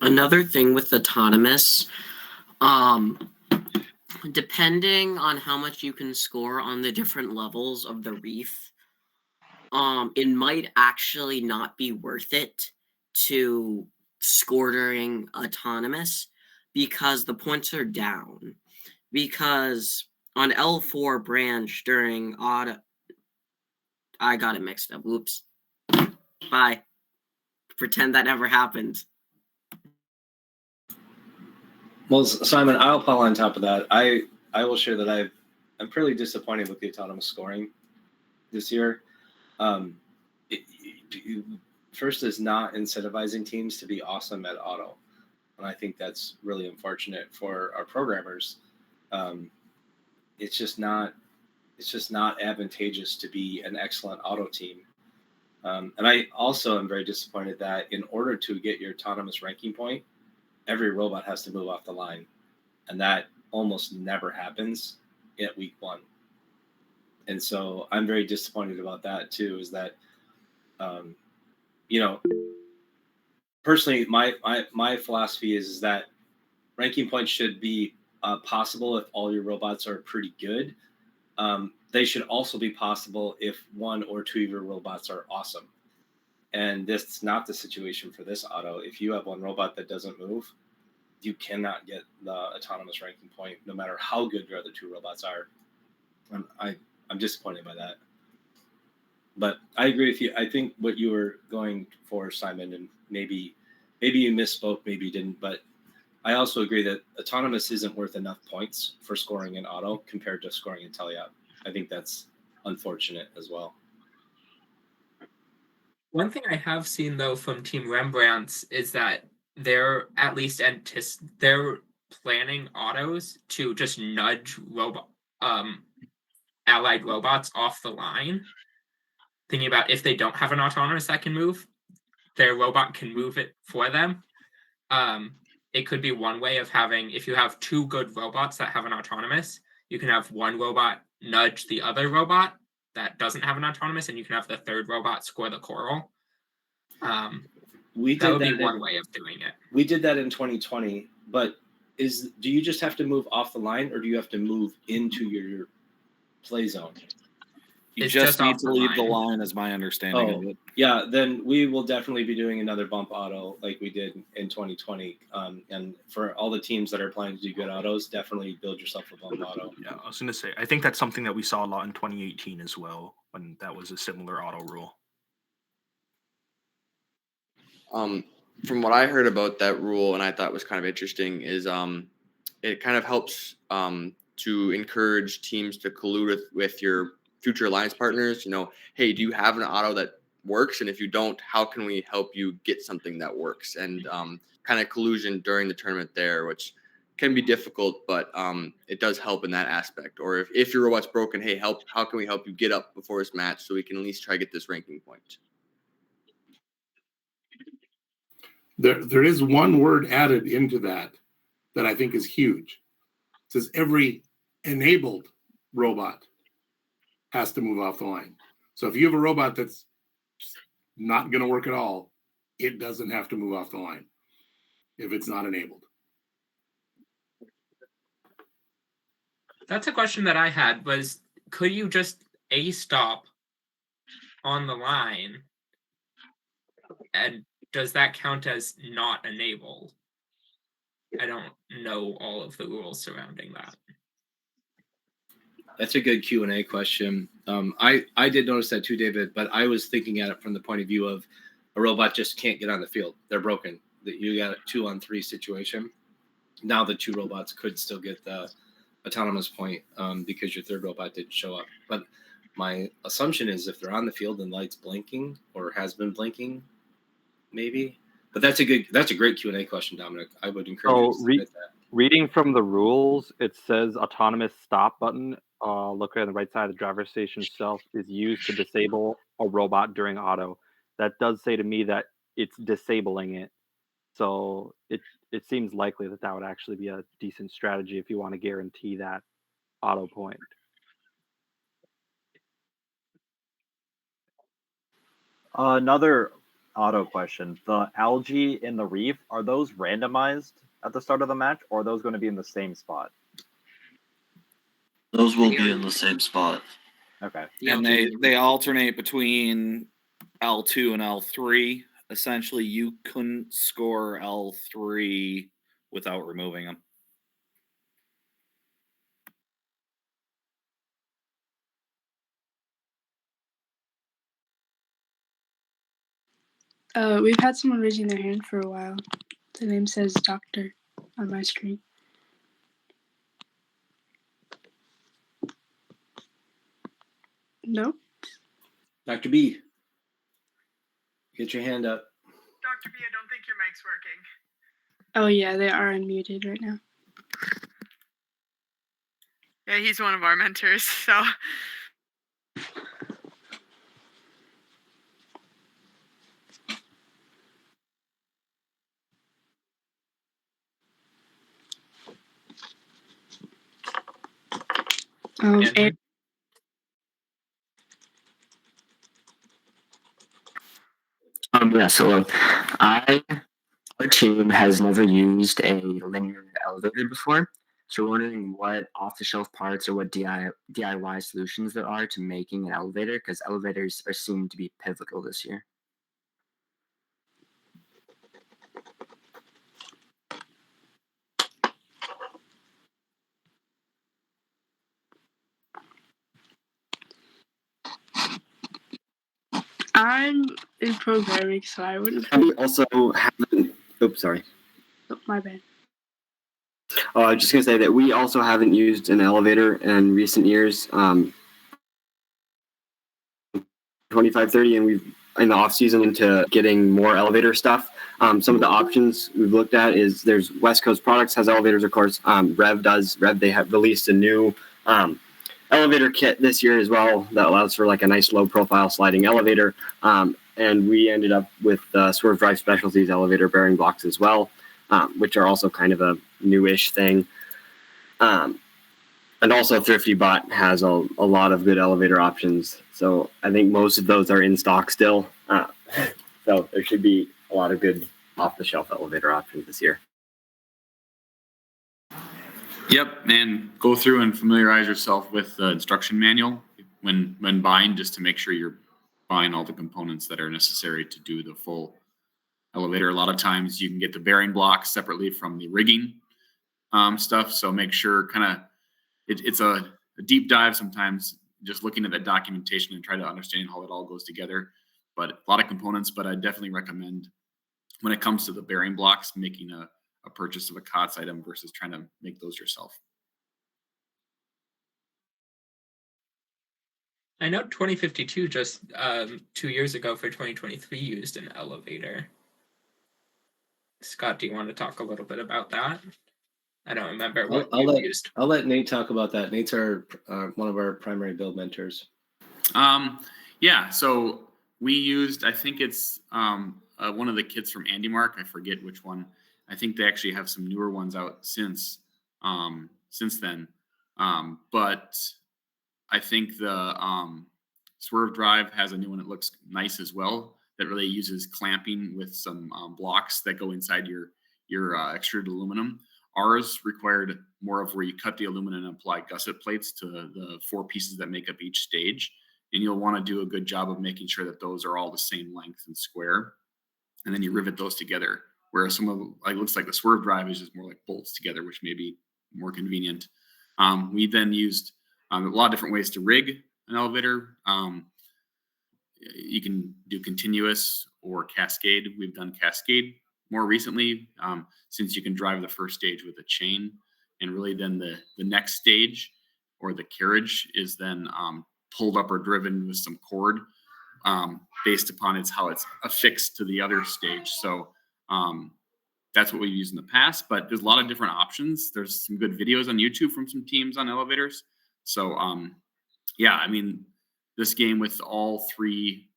Another thing with autonomous, depending on how much you can score on the different levels of the reef, it might actually not be worth it to score during autonomous because the points are down. Because on L4 branch during auto, I got it mixed up. Oops. Bye. Pretend that never happened.
Well, Simon, I'll follow on top of that. I will share that I'm pretty disappointed with the autonomous scoring this year. First is not incentivizing teams to be awesome at auto, and I think that's really unfortunate for our programmers. It's just not advantageous to be an excellent auto team. And I also am very disappointed that in order to get your autonomous ranking point, every robot has to move off the line, and that almost never happens at week 1. And so I'm very disappointed about that too. Is that, personally, my philosophy is that ranking points should be possible if all your robots are pretty good. They should also be possible if 1 or 2 of your robots are awesome. And this is not the situation for this auto. If you have one robot that doesn't move, you cannot get the autonomous ranking point, no matter how good your other 2 robots are. I'm disappointed by that. But I agree with you. I think what you were going for, Simon, and maybe you misspoke, maybe you didn't, but I also agree that autonomous isn't worth enough points for scoring in auto compared to scoring in teleop. I think that's unfortunate as well.
One thing I have seen though from Team Rembrandt's is that they're at least they're planning autos to just nudge allied robots off the line. Thinking about if they don't have an autonomous that can move, their robot can move it for them. It could be one way of having, if you have 2 good robots that have an autonomous, you can have one robot nudge the other robot that doesn't have an autonomous, and you can have the third robot score the coral. That would be one way of doing it.
We did that in 2020, but do you just have to move off the line, or do you have to move into your play zone?
You just need to leave the line, is my understanding of it.
Yeah, then we will definitely be doing another bump auto like we did in 2020. And for all the teams that are planning to do good autos, definitely build yourself a bump auto.
Yeah, I was going to say, I think that's something that we saw a lot in 2018 as well, when that was a similar auto rule.
From what I heard about that rule, and I thought was kind of interesting, is it kind of helps to encourage teams to collude with your future alliance partners. Hey, do you have an auto that works? And if you don't, how can we help you get something that works? And kind of collusion during the tournament there, which can be difficult, but it does help in that aspect. Or if your robot's broken, hey, how can we help you get up before this match so we can at least try to get this ranking point?
There is one word added into that I think is huge. It says every enabled robot has to move off the line. So if you have a robot that's not going to work at all, it doesn't have to move off the line if it's not enabled.
That's a question that I had, was could you just stop on the line, and does that count as not enabled? I don't know all of the rules surrounding that.
That's a good Q&A question. I did notice that too, David, but I was thinking at it from the point of view of a robot just can't get on the field. They're broken. That you got a 2-on-3 situation. Now the 2 robots could still get the autonomous point because your third robot didn't show up. But my assumption is if they're on the field and light's blinking or has been blinking, maybe. But that's a great Q&A question, Dominic. I would encourage you to submit that.
Reading from the rules, it says autonomous stop button, located on the right side of the driver's station itself, is used to disable a robot during auto. That does say to me that it's disabling it. So it seems likely that that would actually be a decent strategy if you want to guarantee that auto point. Another auto question. The algae in the reef, are those randomized at the start of the match, or are those going to be in the same spot?
Those will be in the same spot.
Okay.
And they alternate between L2 and L3. Essentially, you couldn't score L3 without removing them.
We've had someone raising their hand for a while. The name says Doctor on my screen. No?
Dr. B, get your hand up.
Dr. B, I don't think your mic's working.
Oh yeah, they are unmuted right now.
Yeah, he's one of our mentors, so.
Yeah, so our team has never used a linear elevator before. So we're wondering what off-the-shelf parts or what DIY solutions there are to making an elevator, because elevators are seen to be pivotal this year.
I'm in programming, so I wouldn't.
We also haven't. Oops, sorry.
Oh, my bad.
I was just gonna say that we also haven't used an elevator in recent years. 2530, and we've in the off season into getting more elevator stuff. Some of the options we've looked at is there's West Coast Products has elevators, of course. Rev they have released a new elevator kit this year as well that allows for like a nice low profile sliding elevator. And we ended up with Swerve Drive Specialties elevator bearing blocks as well, which are also kind of a newish thing. And also Thrifty Bot has a lot of good elevator options. So I think most of those are in stock still. So there should be a lot of good off-the-shelf elevator options this year.
Yep, and go through and familiarize yourself with the instruction manual when buying, just to make sure you're buying all the components that are necessary to do the full elevator. A lot of times you can get the bearing blocks separately from the rigging stuff. So make sure it's a deep dive sometimes, just looking at that documentation and try to understand how it all goes together. But a lot of components, but I definitely recommend when it comes to the bearing blocks, making a purchase of a COTS item versus trying to make those yourself.
I know 2052 just 2 years ago for 2023 used an elevator. Scott, do you want to talk a little bit about that? I don't remember what you used.
I'll let Nate talk about that. Nate's one of our primary build mentors.
Yeah, so we used, I think it's one of the kits from Andy Mark. I forget which one. I think they actually have some newer ones out since then. But I think the Swerve Drive has a new one that looks nice as well, that really uses clamping with some blocks that go inside your extruded aluminum. Ours required more of where you cut the aluminum and apply gusset plates to the 4 pieces that make up each stage. And you'll want to do a good job of making sure that those are all the same length and square. And then you rivet those together where some of like looks like the swerve drive is just more like bolts together, which may be more convenient. We then used a lot of different ways to rig an elevator. You can do continuous or cascade. We've done cascade more recently, since you can drive the first stage with a chain, and really then the next stage or the carriage is then pulled up or driven with some cord, based upon how it's affixed to the other stage. So that's what we've used in the past, but there's a lot of different options. There's some good videos on YouTube from some teams on elevators. So yeah, I mean, this game with all three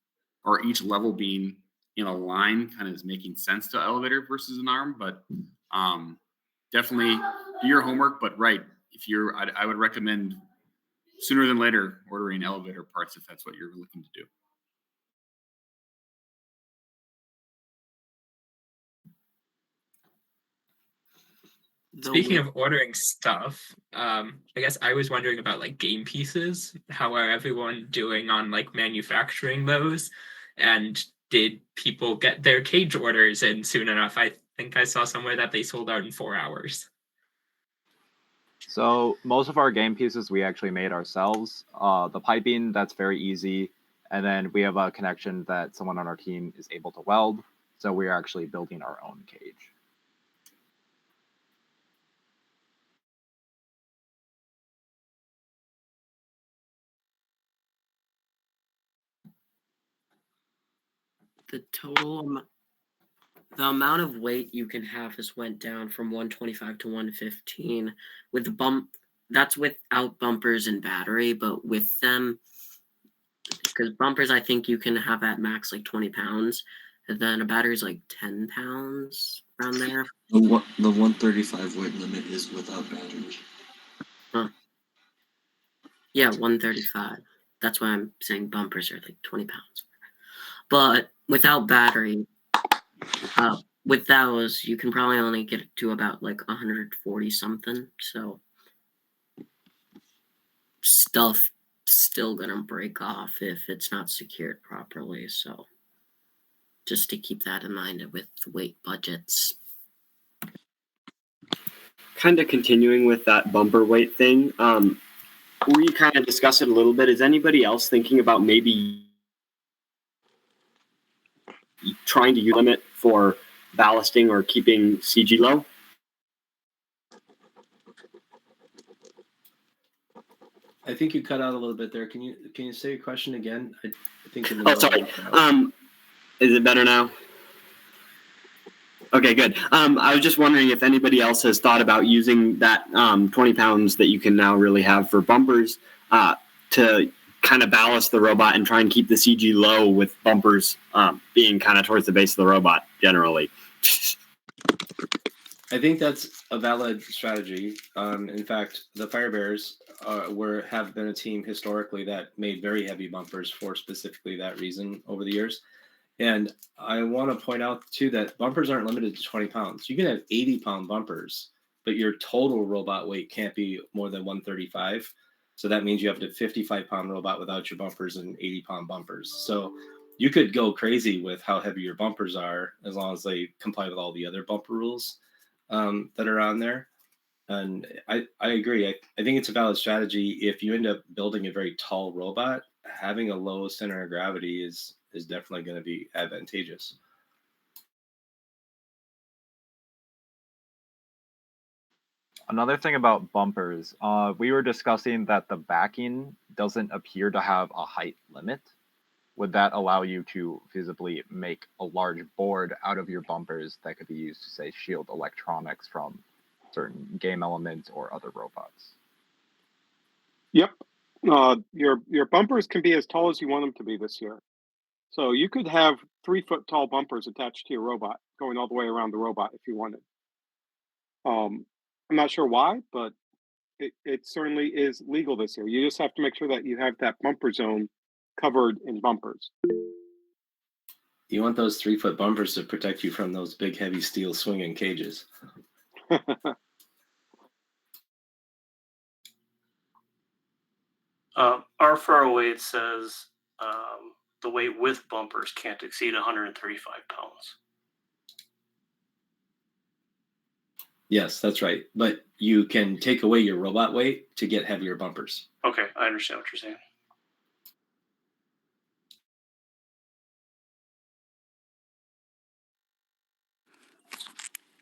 or each level being in a line kind of is making sense to elevator versus an arm, but definitely do your homework. But right, if I would recommend sooner than later ordering elevator parts if that's what you're looking to do.
Speaking of ordering stuff, I guess I was wondering about like game pieces. How are everyone doing on like manufacturing those? And did people get their cage orders in soon enough? I think I saw somewhere that they sold out in 4 hours.
So most of our game pieces we actually made ourselves. The piping, that's very easy. And then we have a connection that someone on our team is able to weld. So we're actually building our own cage.
The amount of weight you can have has went down from 125 to 115 with the that's without bumpers and battery, but with them, because bumpers I think you can have at max like 20 pounds, and then a battery is like 10 pounds around there.
The 135 weight limit is without battery.
Huh. Yeah, 135. That's why I'm saying bumpers are like 20 pounds. But without battery, with those, you can probably only get it to about like 140 something. So stuff still gonna break off if it's not secured properly. So just to keep that in mind with weight budgets.
Kind of continuing with that bumper weight thing. We kind of discussed it a little bit. Is anybody else thinking about maybe trying to use limit for ballasting or keeping CG low?
I think you cut out a little bit there. Can you say your question again? I think.
Oh, sorry. Is it better now? Okay, good. I was just wondering if anybody else has thought about using that 20 pounds that you can now really have for bumpers to kind of ballast the robot and try and keep the CG low with bumpers being kind of towards the base of the robot generally.
I think that's a valid strategy. In fact, the Fire Bears have been a team historically that made very heavy bumpers for specifically that reason over the years. And I want to point out too that bumpers aren't limited to 20 pounds. You can have 80-pound bumpers, but your total robot weight can't be more than 135. So that means you have a 55-pound robot without your bumpers and 80-pound bumpers. So you could go crazy with how heavy your bumpers are as long as they comply with all the other bumper rules that are on there. And I agree. I think it's a valid strategy. If you end up building a very tall robot, having a low center of gravity is definitely going to be advantageous.
Another thing about bumpers, we were discussing that the backing doesn't appear to have a height limit. Would that allow you to feasibly make a large board out of your bumpers that could be used to, say, shield electronics from certain game elements or other robots?
Yep. Your bumpers can be as tall as you want them to be this year. So you could have 3-foot tall bumpers attached to your robot going all the way around the robot if you wanted. I'm not sure why, but it certainly is legal this year. You just have to make sure that you have that bumper zone covered in bumpers.
You want those 3-foot bumpers to protect you from those big, heavy steel swinging cages.
R408 says the weight with bumpers can't exceed 135 pounds.
Yes, that's right. But you can take away your robot weight to get heavier bumpers.
Okay, I understand what you're saying.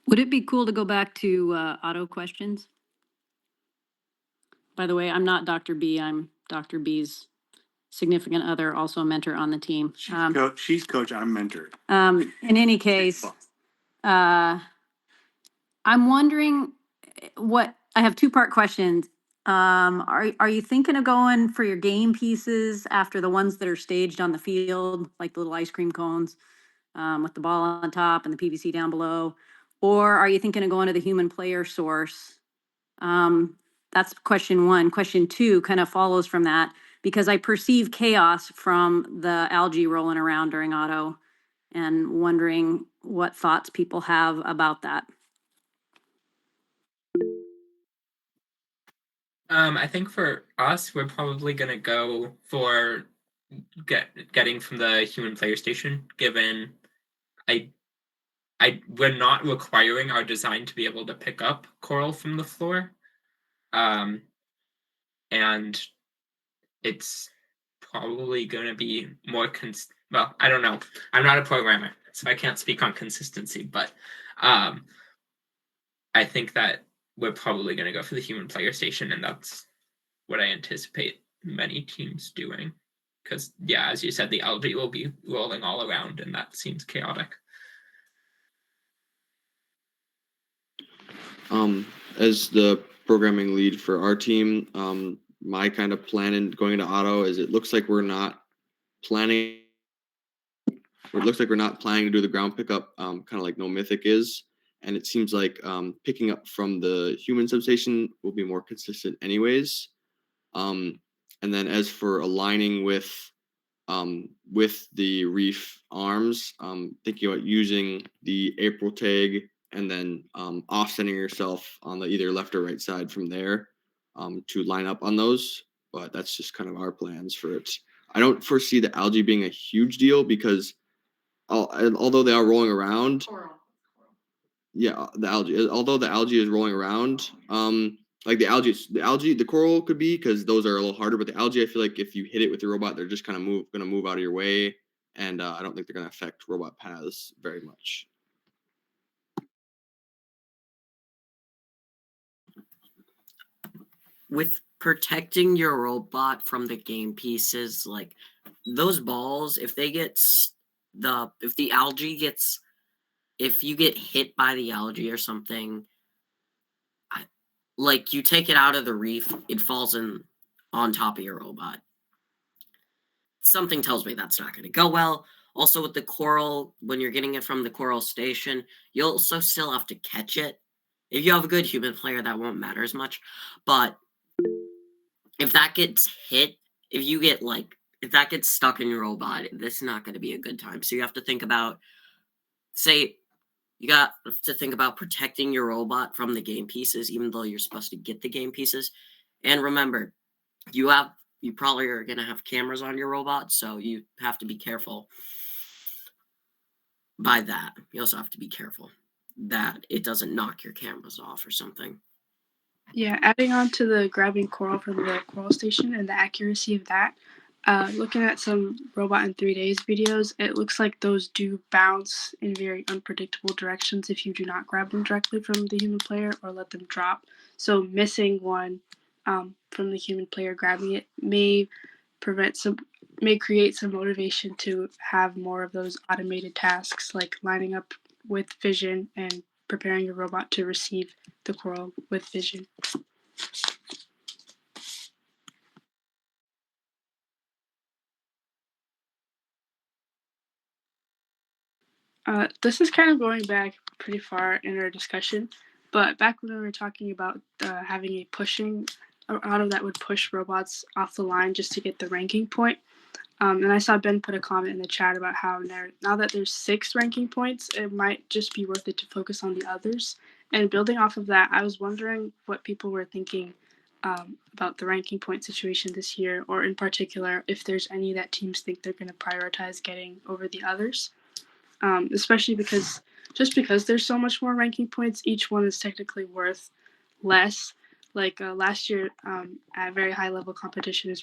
Would it be cool to go back to auto questions? By the way, I'm not Dr. B. I'm Dr. B's significant other, also a mentor on the team.
She's coach, I'm mentor.
In any case, I'm wondering what I have two-part questions. Are you thinking of going for your game pieces after the ones that are staged on the field, like the little ice cream cones, with the ball on top and the PVC down below? Or are you thinking of going to the human player source? That's question one. Question two kind of follows from that because I perceive chaos from the algae rolling around during auto and wondering what thoughts people have about that.
I think for us, we're probably gonna go for getting from the human player station, given we're not requiring our design to be able to pick up coral from the floor. And it's probably gonna be more well, I don't know. I'm not a programmer, so I can't speak on consistency, but I think that we're probably gonna go for the human player station, and that's what I anticipate many teams doing. Because yeah, as you said, the algae will be rolling all around, and that seems chaotic.
As the programming lead for our team, my kind of plan in going into auto is it looks like we're not planning to do the ground pickup, kind of like No Mythic is. And it seems like picking up from the human substation will be more consistent anyways. And then as for aligning with the reef arms, thinking about using the April tag and then offsetting yourself on the either left or right side from there to line up on those. But that's just kind of our plans for it. I don't foresee the algae being a huge deal because although they are rolling around, yeah, the algae. Although the algae is rolling around, like the coral could be because those are a little harder. But the algae, I feel like if you hit it with your robot, they're just kind of gonna move out of your way, and I don't think they're gonna affect robot paths very much.
With protecting your robot from the game pieces, like those balls, if they get if you get hit by the algae or something, like you take it out of the reef, it falls on top of your robot. Something tells me that's not going to go well. Also with the coral, when you're getting it from the coral station, you'll also still have to catch it. If you have a good human player, that won't matter as much. But if that gets hit, if that gets stuck in your robot, this is not going to be a good time. So you have to think about, you got to think about protecting your robot from the game pieces, even though you're supposed to get the game pieces. And remember, you probably are going to have cameras on your robot, so you have to be careful by that. You also have to be careful that it doesn't knock your cameras off or something.
Yeah, adding on to the grabbing coral from the coral station and the accuracy of that, looking at some Robot in 3 Days videos, it looks like those do bounce in very unpredictable directions if you do not grab them directly from the human player or let them drop. So missing one from the human player grabbing it may create some motivation to have more of those automated tasks like lining up with vision and preparing your robot to receive the coral with vision. This is kind of going back pretty far in our discussion, but back when we were talking about having a pushing auto that would push robots off the line just to get the ranking point, and I saw Ben put a comment in the chat about how now that there's 6 ranking points, it might just be worth it to focus on the others. And building off of that, I was wondering what people were thinking about the ranking point situation this year, or in particular, if there's any that teams think they're going to prioritize getting over the others. Especially because just because there's so much more ranking points, each one is technically worth less. Like last year at very high level competition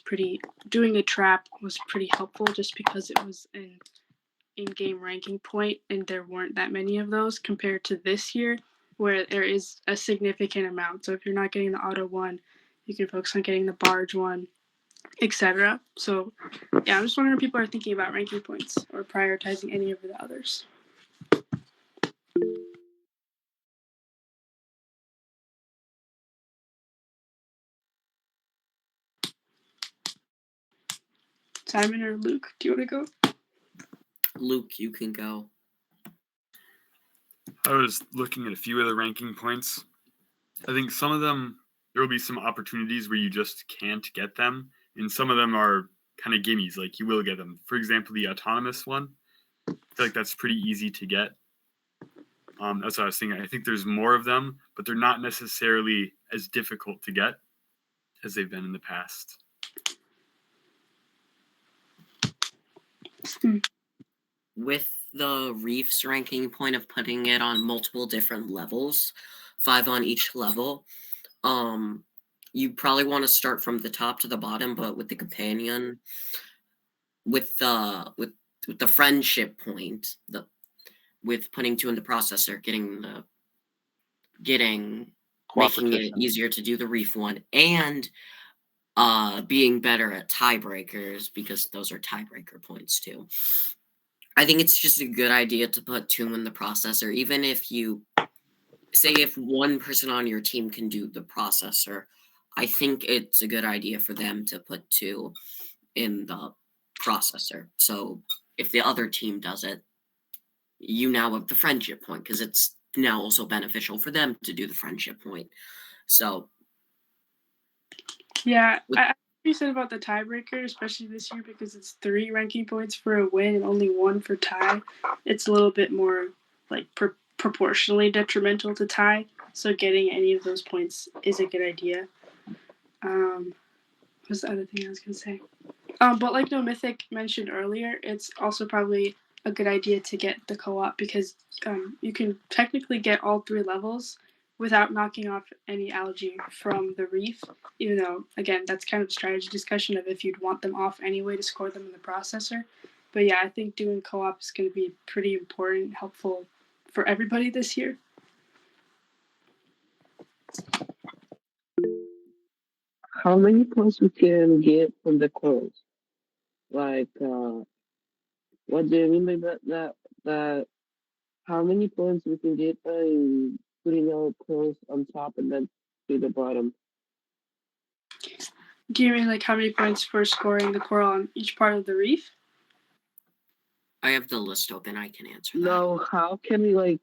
doing a trap was pretty helpful just because it was an in-game ranking point and there weren't that many of those compared to this year where there is a significant amount. So if you're not getting the auto one, you can focus on getting the barge one, etc. So yeah, I'm just wondering if people are thinking about ranking points or prioritizing any over the others. Simon or Luke, do you want to go?
Luke, you can go.
I was looking at a few of the ranking points. I think some of them, there will be some opportunities where you just can't get them, and some of them are kind of gimmies, like you will get them. For example, the autonomous one, I feel like that's pretty easy to get. That's what I was thinking. I think there's more of them, but they're not necessarily as difficult to get as they've been in the past.
With the Reefs ranking point of putting it on multiple different levels, 5 on each level, you probably want to start from the top to the bottom, but with the companion, with the friendship point, with putting 2 in the processor, making it easier to do the Reef one, and being better at tiebreakers, because those are tiebreaker points too. I think it's just a good idea to put 2 in the processor, even if you say if one person on your team can do the processor. I think it's a good idea for them to put 2 in the processor. So if the other team does it, you now have the friendship point, because it's now also beneficial for them to do the friendship point. So
yeah, I you said about the tiebreaker, especially this year, because it's 3 ranking points for a win and only 1 for tie. It's a little bit more like proportionally detrimental to tie. So getting any of those points is a good idea. What's the other thing I was gonna say? But like No Mythic mentioned earlier, it's also probably a good idea to get the co-op because you can technically get all 3 levels without knocking off any algae from the reef, even though, again, that's kind of a strategy discussion of if you'd want them off anyway to score them in the processor. But yeah, I think doing co-op is going to be pretty important, helpful for everybody this year.
How many points we can get from the calls? Like, what do you mean by that how many points we can get by putting our calls on top and then to the bottom?
Do you mean like how many points for scoring the coral on each part of the reef?
I have the list open. I can answer that.
No, how can we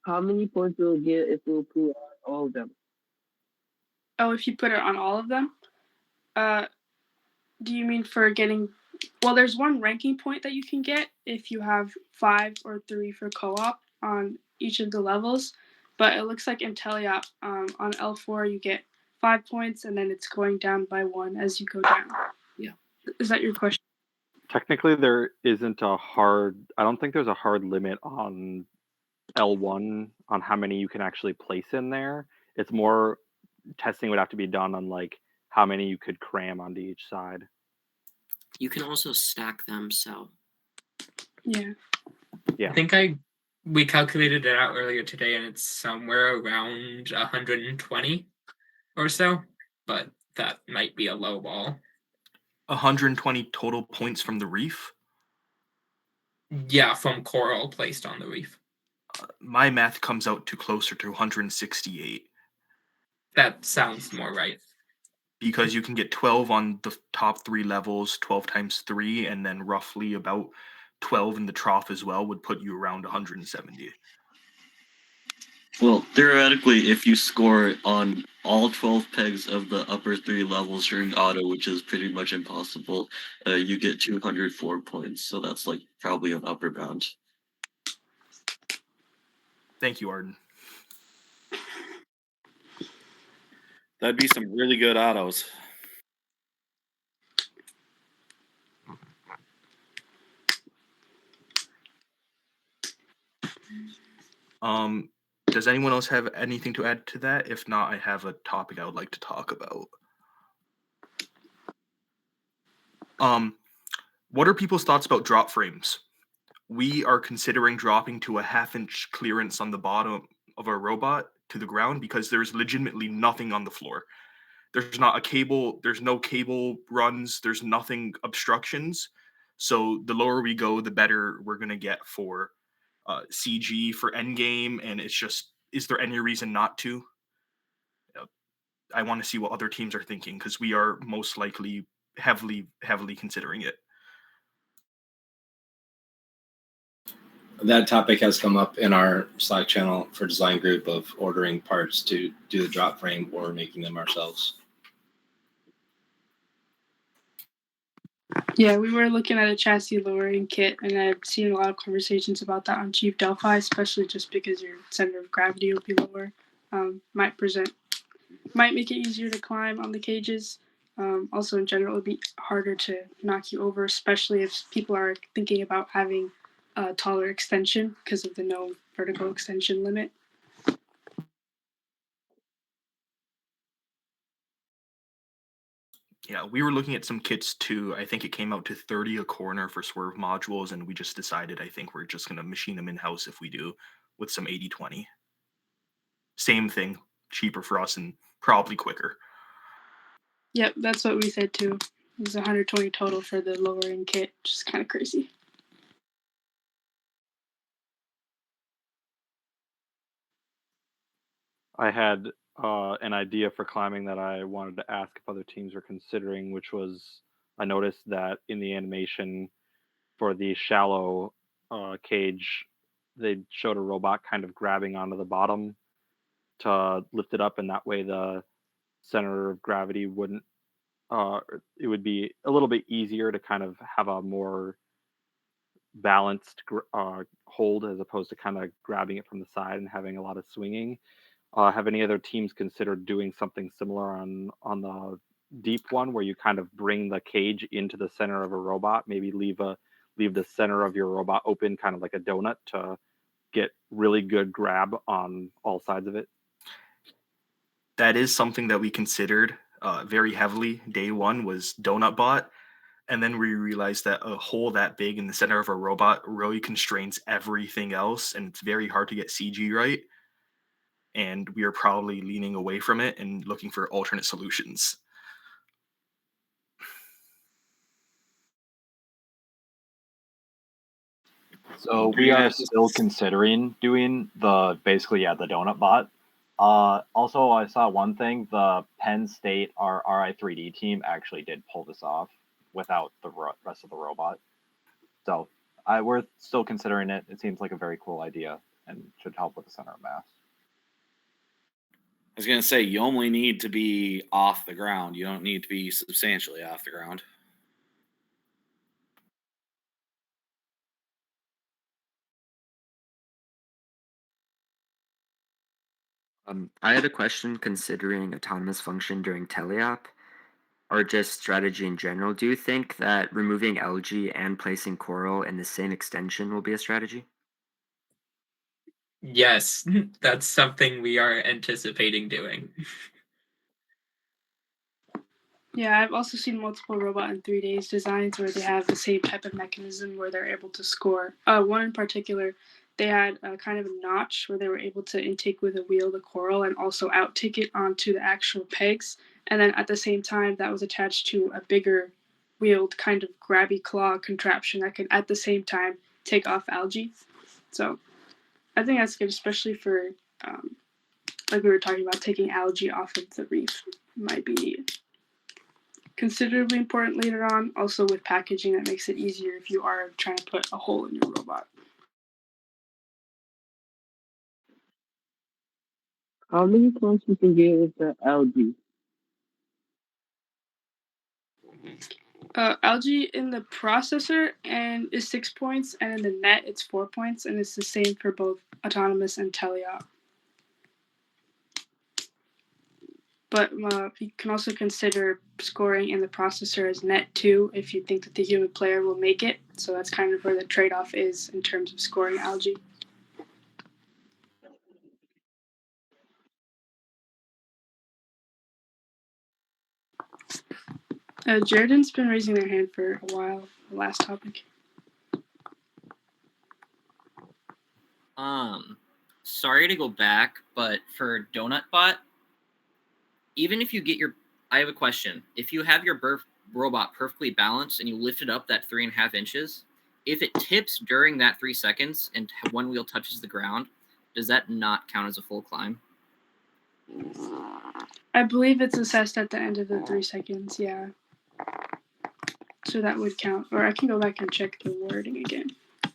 how many points we'll get if we'll put on all of them?
Oh, if you put it on all of them? Do you mean for getting... Well, there's 1 ranking point that you can get if you have 5 or 3 for co-op on each of the levels. But it looks like in Teleop, on L4, you get 5 points, and then it's going down by 1 as you go down.
Yeah.
Is that your question?
Technically, there isn't a hard... I don't think there's a hard limit on L1 on how many you can actually place in there. It's more testing would have to be done on like how many you could cram onto each side.
You can also stack them, so
yeah.
I think we calculated it out earlier today, and it's somewhere around 120 or so, but that might be a low ball.
120 total points from the reef?
Yeah, from coral placed on the reef.
My math comes out to closer to 168.
That sounds more right.
Because you can get 12 on the top 3 levels, 12 times 3, and then roughly about 12 in the trough as well would put you around 170.
Well, theoretically, if you score on all 12 pegs of the upper 3 levels during auto, which is pretty much impossible, you get 204 points. So that's like probably an upper bound.
Thank you, Arden.
That'd be some really good autos.
Does anyone else have anything to add to that? If not, I have a topic I would like to talk about. What are people's thoughts about drop frames? We are considering dropping to a 1/2-inch clearance on the bottom of our robot to the ground because there's legitimately nothing on the floor. There's not a cable, there's no cable runs, there's nothing obstructions. So the lower we go, the better we're gonna get for CG for endgame, and it's just, is there any reason not to? I want to see what other teams are thinking because we are most likely heavily considering it.
That topic has come up in our Slack channel for design group of ordering parts to do the drop frame or making them ourselves.
Yeah, we were looking at a chassis lowering kit, and I've seen a lot of conversations about that on Chief Delphi, especially just because your center of gravity will be lower. Might make it easier to climb on the cages. Also, in general, it would be harder to knock you over, especially if people are thinking about having a taller extension because of the no vertical extension limit.
Yeah, we were looking at some kits too. I think it came out to 30 a corner for swerve modules, and we just decided I think we're just going to machine them in-house if we do with some 80/20. Same thing, cheaper for us and probably quicker.
Yep, that's what we said too. It was 120 total for the lowering kit, which is kind of crazy.
I had an idea for climbing that I wanted to ask if other teams were considering, which was I noticed that in the animation for the shallow cage, they showed a robot kind of grabbing onto the bottom to lift it up, and that way the center of gravity wouldn't. It would be a little bit easier to kind of have a more balanced hold as opposed to kind of grabbing it from the side and having a lot of swinging. Have any other teams considered doing something similar on the deep one, where you kind of bring the cage into the center of a robot, maybe leave the center of your robot open, kind of like a donut, to get really good grab on all sides of it?
That is something that we considered very heavily. Day one was Donut Bot. And then we realized that a hole that big in the center of a robot really constrains everything else, and it's very hard to get CG right. And we are probably leaning away from it and looking for alternate solutions.
So we are still considering doing the donut bot. Also, I saw one thing: the Penn State RI3D team actually did pull this off without the rest of the robot. So we're still considering it. It seems like a very cool idea and should help with the center of mass.
I was going to say, you only need to be off the ground. You don't need to be substantially off the ground.
I had a question considering autonomous function during teleop, or just strategy in general. Do you think that removing algae and placing coral in the same extension will be a strategy?
Yes, that's something we are anticipating doing.
Yeah, I've also seen multiple robot in 3 days designs where they have the same type of mechanism where they're able to score. One in particular, they had a kind of a notch where they were able to intake with a wheel the coral and also outtake it onto the actual pegs. And then at the same time, that was attached to a bigger wheeled kind of grabby claw contraption that could at the same time take off algae. So I think that's good, especially for, like we were talking about, taking algae off of the reef might be considerably important later on. Also with packaging, that makes it easier if you are trying to put a hole in your robot.
How many points you can get with the algae?
Algae in the processor and is 6 points, and in the net it's 4 points, and it's the same for both autonomous and teleop. But you can also consider scoring in the processor as net 2 if you think that the human player will make it. So that's kind of where the trade-off is in terms of scoring algae. Jaredon's been raising their hand for a while. The last topic.
Sorry to go back, but for DonutBot, even if you get your, I have a question. If you have your robot perfectly balanced and you lift it up that 3.5 inches, if it tips during that 3 seconds and one wheel touches the ground, does that not count as a full climb?
I believe it's assessed at the end of the 3 seconds, yeah. So that would count. Or I can go back and check the wording again.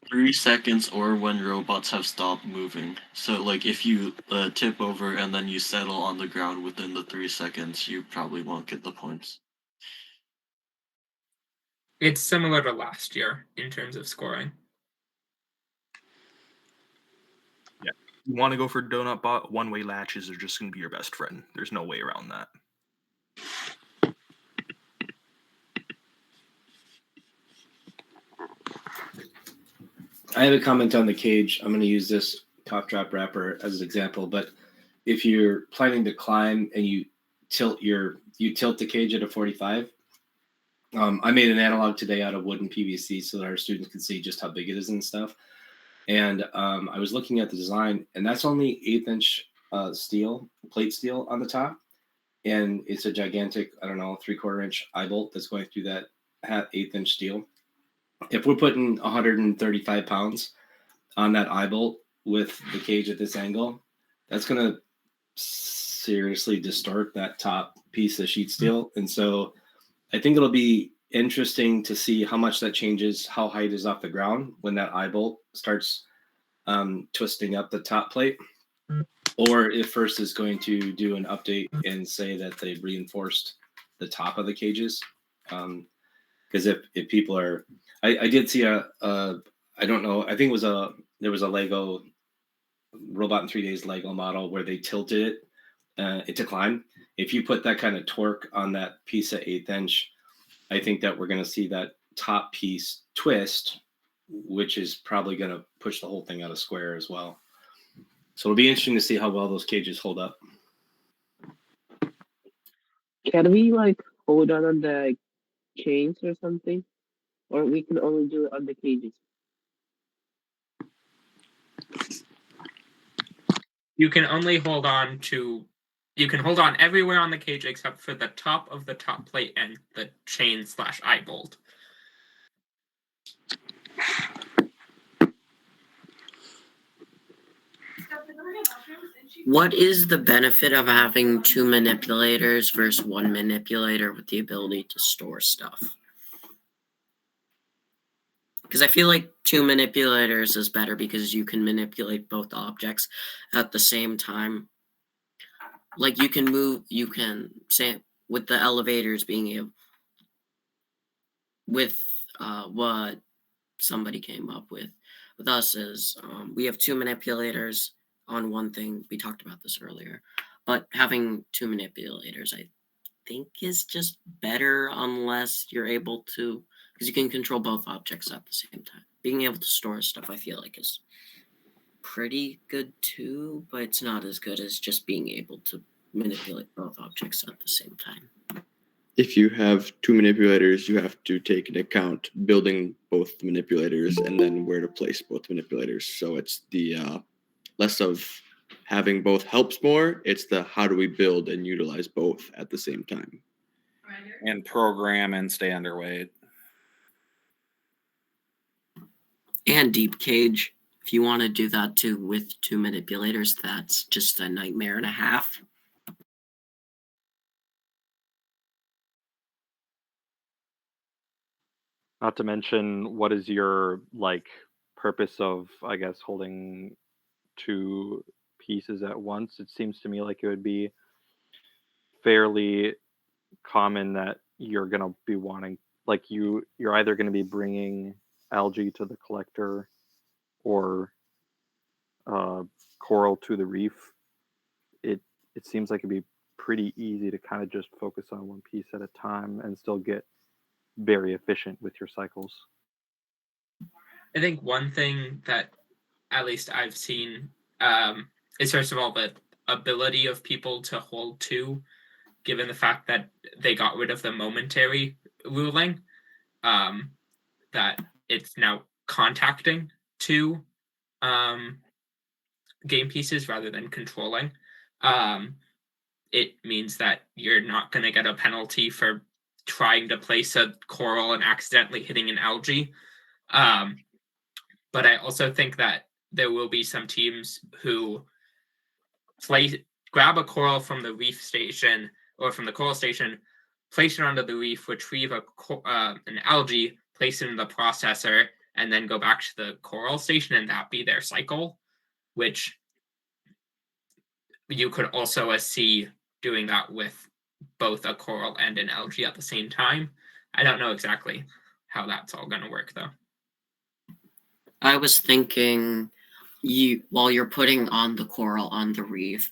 3 seconds or when robots have stopped moving. So like if you tip over and then you settle on the ground within the 3 seconds, you probably won't get the points.
It's similar to last year in terms of scoring.
Yeah. You want to go for DonutBot, one-way latches are just going to be your best friend. There's no way around that.
I have a comment on the cage. I'm going to use this cough drop wrapper as an example, but if you're planning to climb and you tilt the cage at a 45. I made an analog today out of wood and PVC so that our students can see just how big it is and stuff. And I was looking at the design, and that's only 1/8 inch steel, plate steel on the top. And it's a gigantic, I don't know, 3/4 inch eye bolt that's going through that 1/8 inch steel. If we're putting 135 pounds on that eye bolt with the cage at this angle, that's going to seriously distort that top piece of sheet steel. And so I think it'll be interesting to see how much that changes, how high it is off the ground when that eye bolt starts twisting up the top plate, or if FRC is going to do an update and say that they've reinforced the top of the cages. Because if people are, I did see I don't know, I think there was a Lego Robot in 3 Days Lego model where they tilted it to climb. If you put that kind of torque on that piece at 1/8 inch, I think that we're going to see that top piece twist, which is probably going to push the whole thing out of square as well. So it'll be interesting to see how well those cages hold up.
Can we like hold on the chains or something? Or we can only do it on the cages?
You can only hold on to, you can hold on everywhere on the cage except for the top of the top plate and the chain / eye bolt.
What is the benefit of having 2 manipulators versus 1 manipulator with the ability to store stuff? Because I feel like 2 manipulators is better because you can manipulate both objects at the same time. Like you can say with the elevators being able, with what somebody came up with us is we have 2 manipulators on one thing. We talked about this earlier, but having 2 manipulators, I think, is just better unless you're able to, because you can control both objects at the same time. Being able to store stuff, I feel like, is pretty good too, but it's not as good as just being able to manipulate both objects at the same time.
If you have 2 manipulators, you have to take into account building both the manipulators and then where to place both manipulators. So it's the less of having both helps more. It's the how do we build and utilize both at the same time.
And program and stay underweight.
And deep cage. If you want to do that too with 2 manipulators, that's just a nightmare and a half.
Not to mention, what is your like purpose of, I guess, holding 2 pieces at once? It seems to me like it would be fairly common that you're going to be wanting, like you're either going to be bringing algae to the collector or coral to the reef. It seems like it'd be pretty easy to kind of just focus on one piece at a time and still get very efficient with your cycles.
I think one thing that at least I've seen is, first of all, the ability of people to hold 2 given the fact that they got rid of the momentary ruling, that it's now contacting two game pieces rather than controlling. It means that you're not going to get a penalty for trying to place a coral and accidentally hitting an algae. But I also think that there will be some teams who grab a coral from the reef station or from the coral station, place it onto the reef, retrieve an algae, place it in the processor, and then go back to the coral station, and that be their cycle, which you could also see doing that with both a coral and an algae at the same time. I don't know exactly how that's all going to work, though.
I was thinking, while you're putting on the coral on the reef,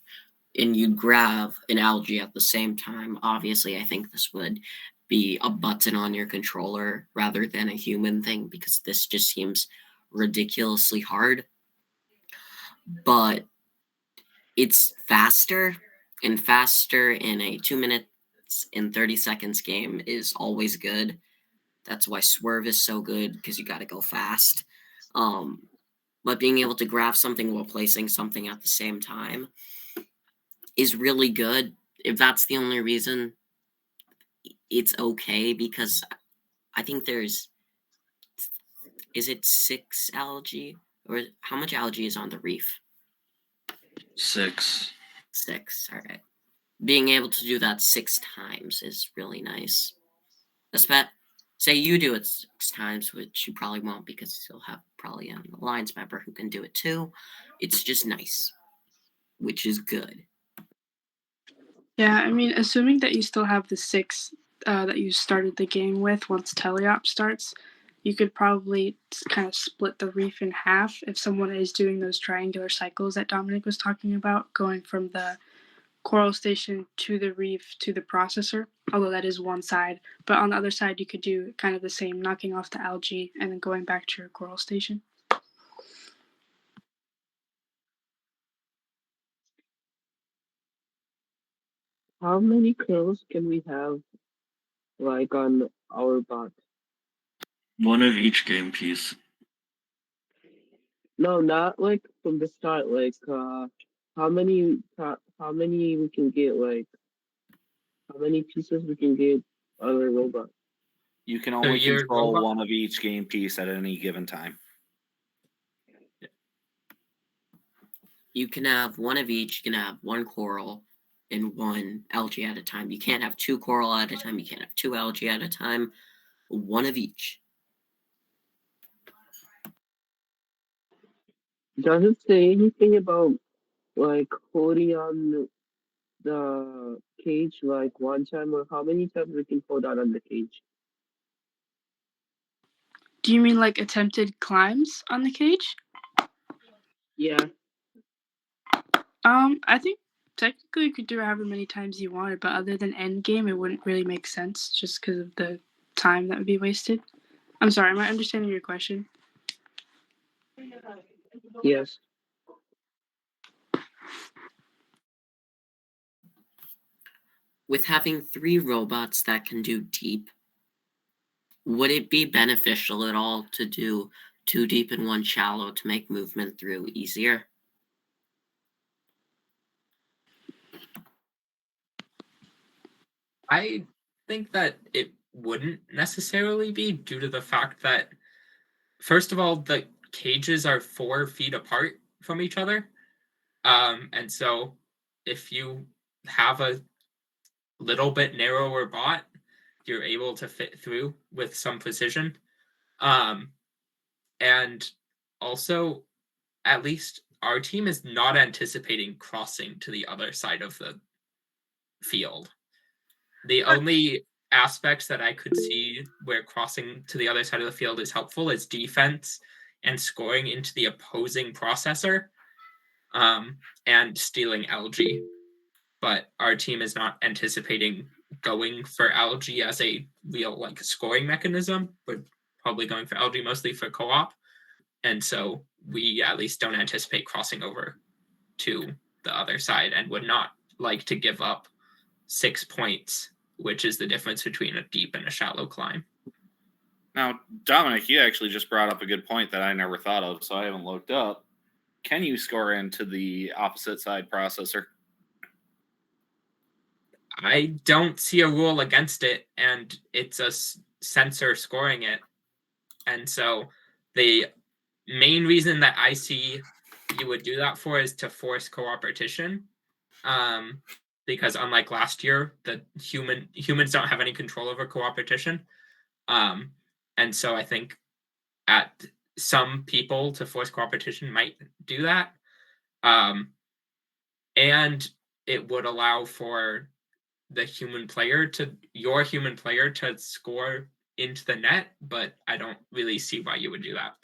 and you grab an algae at the same time, obviously I think this would be a button on your controller rather than a human thing, because this just seems ridiculously hard. But it's faster, and faster in a 2 minutes and 30 seconds game is always good. That's why Swerve is so good, because you got to go fast. But being able to grab something while placing something at the same time is really good. If that's the only reason, it's okay, because I think is it 6 algae? Or how much algae is on the reef?
6.
6, all right. Being able to do that 6 times is really nice. Say you do it 6 times, which you probably won't, because you'll have probably an alliance member who can do it too. It's just nice, which is good.
Yeah, I mean, assuming that you still have the 6 that you started the game with once teleop starts, you could probably kind of split the reef in half if someone is doing those triangular cycles that Dominic was talking about, going from the coral station to the reef to the processor, although that is one side. But on the other side, you could do kind of the same, knocking off the algae and then going back to your coral station.
How many corals can we have, like, on our bot?
1 of each game piece.
No, not like from the start. Like, how many we can get? Like, how many pieces we can get on a robot?
You can only control one of each game piece at any given time.
You can have 1 of each. You can have 1 coral and 1 algae at a time. You can't have 2 coral at a time. You can't have 2 algae at a time. 1 of each.
Does it say anything about like holding on the cage like one time, or how many times we can hold on the cage?
Do you mean like attempted climbs on the cage?
Yeah.
I think technically you could do it however many times you wanted, but other than end game, it wouldn't really make sense just because of the time that would be wasted. I'm sorry, am I understanding your question?
Yes.
With having 3 robots that can do deep, would it be beneficial at all to do 2 deep and 1 shallow to make movement through easier?
I think that it wouldn't necessarily be, due to the fact that, first of all, the cages are 4 feet apart from each other. And so if you have a little bit narrower bot, you're able to fit through with some precision. And also, at least our team is not anticipating crossing to the other side of the field. The only aspects that I could see where crossing to the other side of the field is helpful is defense and scoring into the opposing processor, and stealing algae. But our team is not anticipating going for algae as a real like scoring mechanism. We're probably going for algae mostly for co-op. And so we at least don't anticipate crossing over to the other side, and would not like to give up 6 points, which is the difference between a deep and a shallow climb.
Now, Dominic, you actually just brought up a good point that I never thought of, so I haven't looked up. Can you score into the opposite side processor?
I don't see a rule against it, and it's a sensor scoring it. And so the main reason that I see you would do that for is to force cooperation. Because unlike last year, the humans don't have any control over cooperation. And so I think at some people to force cooperation might do that. And it would allow for your human player to score into the net, but I don't really see why you would do that.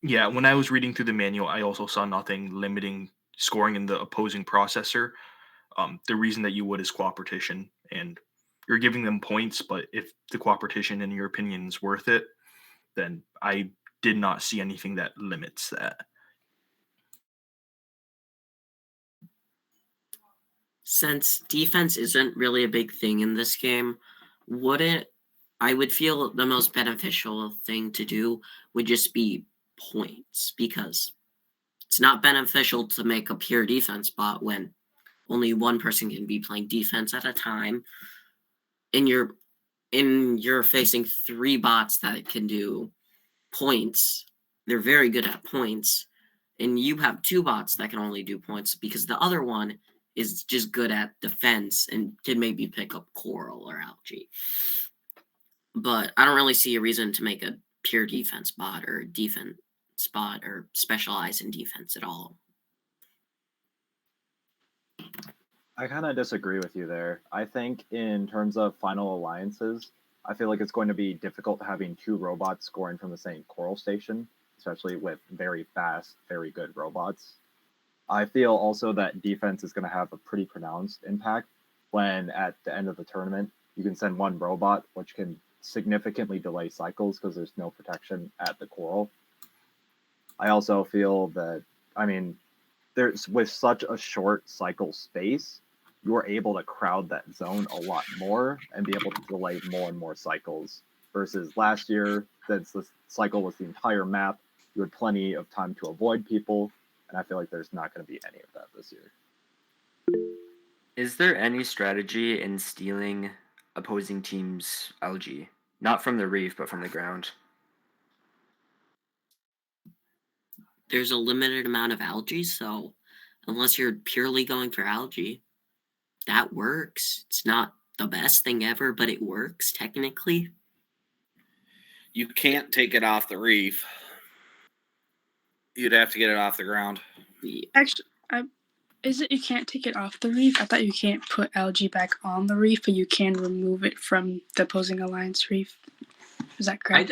Yeah, when I was reading through the manual, I also saw nothing limiting scoring in the opposing processor. The reason that you would is cooperation, and you're giving them points, but if the cooperation, in your opinion, is worth it, then I did not see anything that limits that.
Since defense isn't really a big thing in this game, I would feel the most beneficial thing to do would just be points, because it's not beneficial to make a pure defense bot when only one person can be playing defense at a time, and you're facing 3 bots that can do points. They're very good at points, and you have 2 bots that can only do points because the other one is just good at defense and can maybe pick up coral or algae. But I don't really see a reason to make a pure defense bot or defense bot or specialize in defense at all.
I kind of disagree with you there. I think in terms of final alliances, I feel like it's going to be difficult having 2 robots scoring from the same coral station, especially with very fast, very good robots. I feel also that defense is going to have a pretty pronounced impact when at the end of the tournament, you can send 1 robot, which can significantly delay cycles because there's no protection at the coral. I also feel that, with such a short cycle space, you're able to crowd that zone a lot more and be able to delay more and more cycles versus last year, since the cycle was the entire map, you had plenty of time to avoid people, and I feel like there's not going to be any of that this year.
Is there any strategy in stealing opposing teams' algae? Not from the reef, but from the ground.
There's a limited amount of algae, so unless you're purely going for algae, that works. It's not the best thing ever, but it works technically.
You can't take it off the reef. You'd have to get it off the ground.
Actually, is it you can't take it off the reef? I thought you can't put algae back on the reef, but you can remove it from the opposing alliance reef. Is that correct?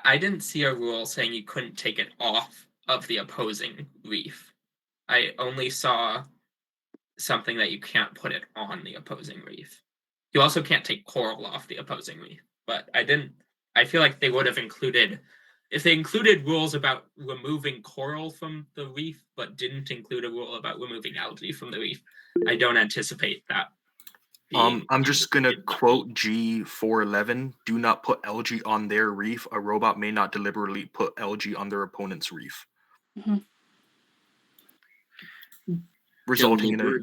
I didn't see a rule saying you couldn't take it off of the opposing reef. I only saw something that you can't put it on the opposing reef. You also can't take coral off the opposing reef. But I feel like they would have included, if they included rules about removing coral from the reef, but didn't include a rule about removing algae from the reef, I don't anticipate that.
I'm just gonna quote G411. Do not put algae on their reef. A robot may not deliberately put algae on their opponent's reef.
Mm-hmm.
Resulting in a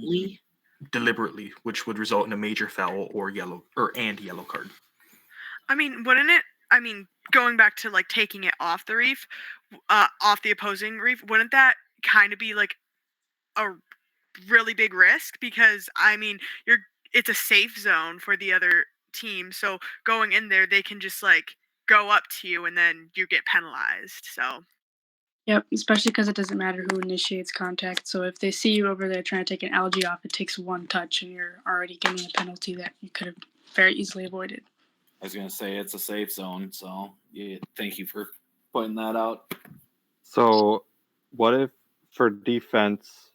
deliberately, which would result in a major foul or yellow card.
Wouldn't it? Going back to like taking it off the reef, off the opposing reef, wouldn't that kind of be like a really big risk? Because it's a safe zone for the other team, so going in there, they can just like go up to you and then you get penalized. So.
Yep, especially because it doesn't matter who initiates contact. So if they see you over there trying to take an algae off, it takes 1 touch and you're already getting a penalty that you could have very easily avoided.
I was going to say it's a safe zone, so yeah, thank you for pointing that out.
So what if for defense,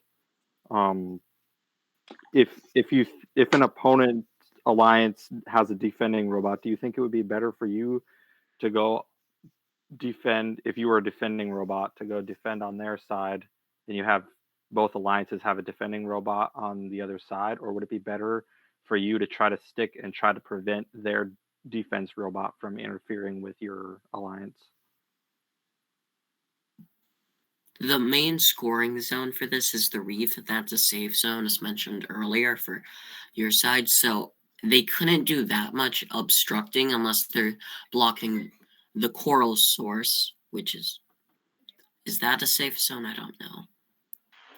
if an opponent alliance has a defending robot, do you think it would be better for you to go defend, if you were a defending robot, to go defend on their side, and you have both alliances have a defending robot on the other side, or would it be better for you to try to stick and try to prevent their defense robot from interfering with your alliance?
The main scoring zone for this is the reef. That's a safe zone, as mentioned earlier, for your side. So they couldn't do that much obstructing unless they're blocking the coral source, which is that a safe zone? I don't know.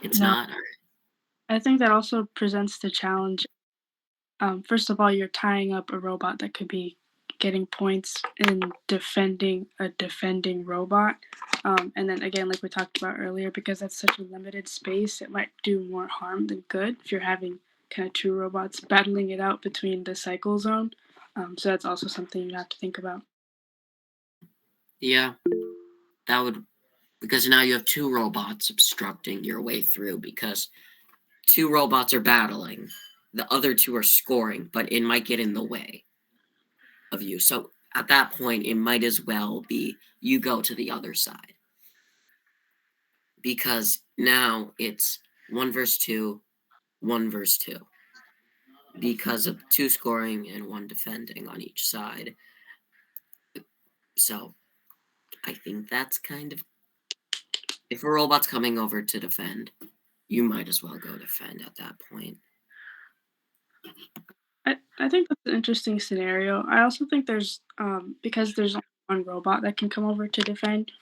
It's
No.
not? All right.
I think that also presents the challenge. First of all, you're tying up a robot that could be getting points in defending a defending robot. And then again, like we talked about earlier, because that's such a limited space, it might do more harm than good if you're having kind of two robots battling it out between the cycle zone. So that's also something you have to think about.
Yeah, that would, because now you have two robots obstructing your way through, because two robots are battling. The other two are scoring, but it might get in the way of you. So at that point, it might as well be you go to the other side. Because now it's 1 versus 2, 1 versus 2. Because of 2 scoring and 1 defending on each side. So I think that's kind of, if a robot's coming over to defend, you might as well go defend at that point.
I think that's an interesting scenario. I also think there's, because there's only one robot that can come over to defend,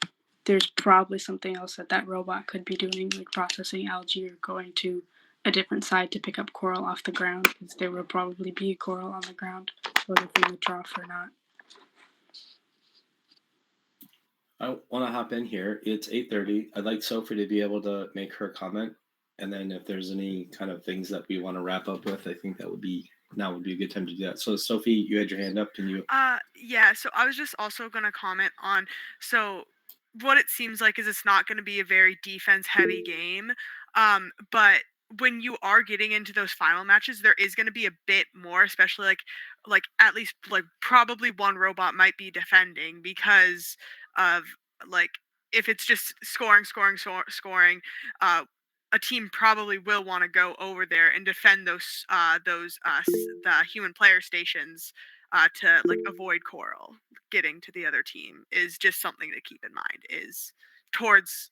there's probably something else that robot could be doing, like processing algae or going to a different side to pick up coral off the ground, because there will probably be coral on the ground, whether from the trough or not.
I want to hop in here. It's 8:30. I'd like Sophie to be able to make her comment, and then if there's any kind of things that we want to wrap up with, I think would be a good time to do that. So Sophie, you had your hand up. Can you?
Yeah. So I was just also gonna comment on, so what it seems like is it's not going to be a very defense heavy game, but when you are getting into those final matches, there is going to be a bit more, especially like at least like probably one robot might be defending, because of like if it's just scoring, a team probably will want to go over there and defend the human player stations, to like avoid coral getting to the other team, is just something to keep in mind, is towards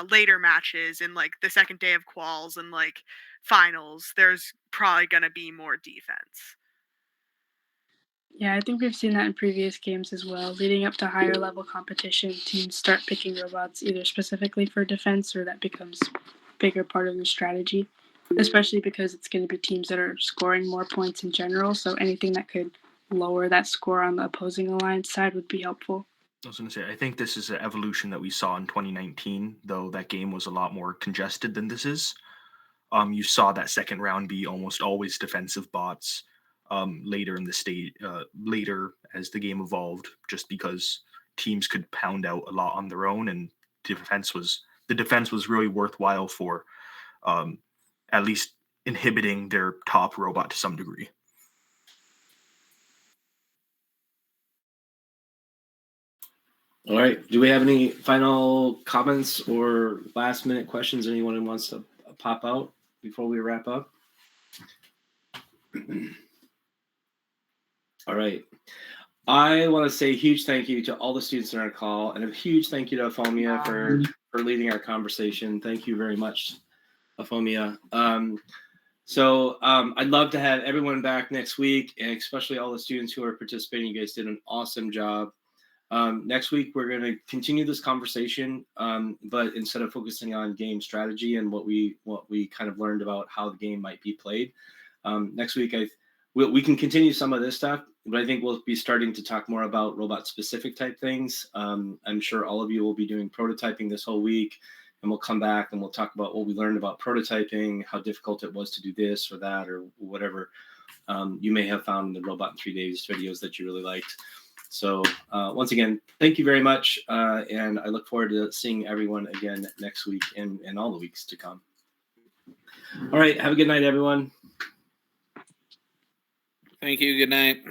later matches and like the second day of quals and like finals, there's probably going to be more defense.
Yeah, I think we've seen that in previous games as well. Leading up to higher level competition, teams start picking robots either specifically for defense, or that becomes a bigger part of the strategy, especially because it's going to be teams that are scoring more points in general. So anything that could lower that score on the opposing alliance side would be helpful.
I was going to say, I think this is an evolution that we saw in 2019, though that game was a lot more congested than this is. You saw that second round be almost always defensive bots. Later in the state, later as the game evolved, just because teams could pound out a lot on their own, and the defense was really worthwhile for at least inhibiting their top robot to some degree.
All right. Do we have any final comments or last minute questions anyone who wants to pop out before we wrap up? All right. I want to say a huge thank you to all the students in our call, and a huge thank you to Afomia for leading our conversation. Thank you very much, Afomia. I'd love to have everyone back next week, and especially all the students who are participating. You guys did an awesome job. Next week, we're going to continue this conversation, but instead of focusing on game strategy and what we kind of learned about how the game might be played, next week we can continue some of this stuff, but I think we'll be starting to talk more about robot-specific type things. I'm sure all of you will be doing prototyping this whole week, and we'll come back and we'll talk about what we learned about prototyping, how difficult it was to do this or that or whatever you may have found in the Robot in 3 Days videos that you really liked. So once again, thank you very much, and I look forward to seeing everyone again next week and all the weeks to come. All right, have a good night, everyone.
Thank you. Good night.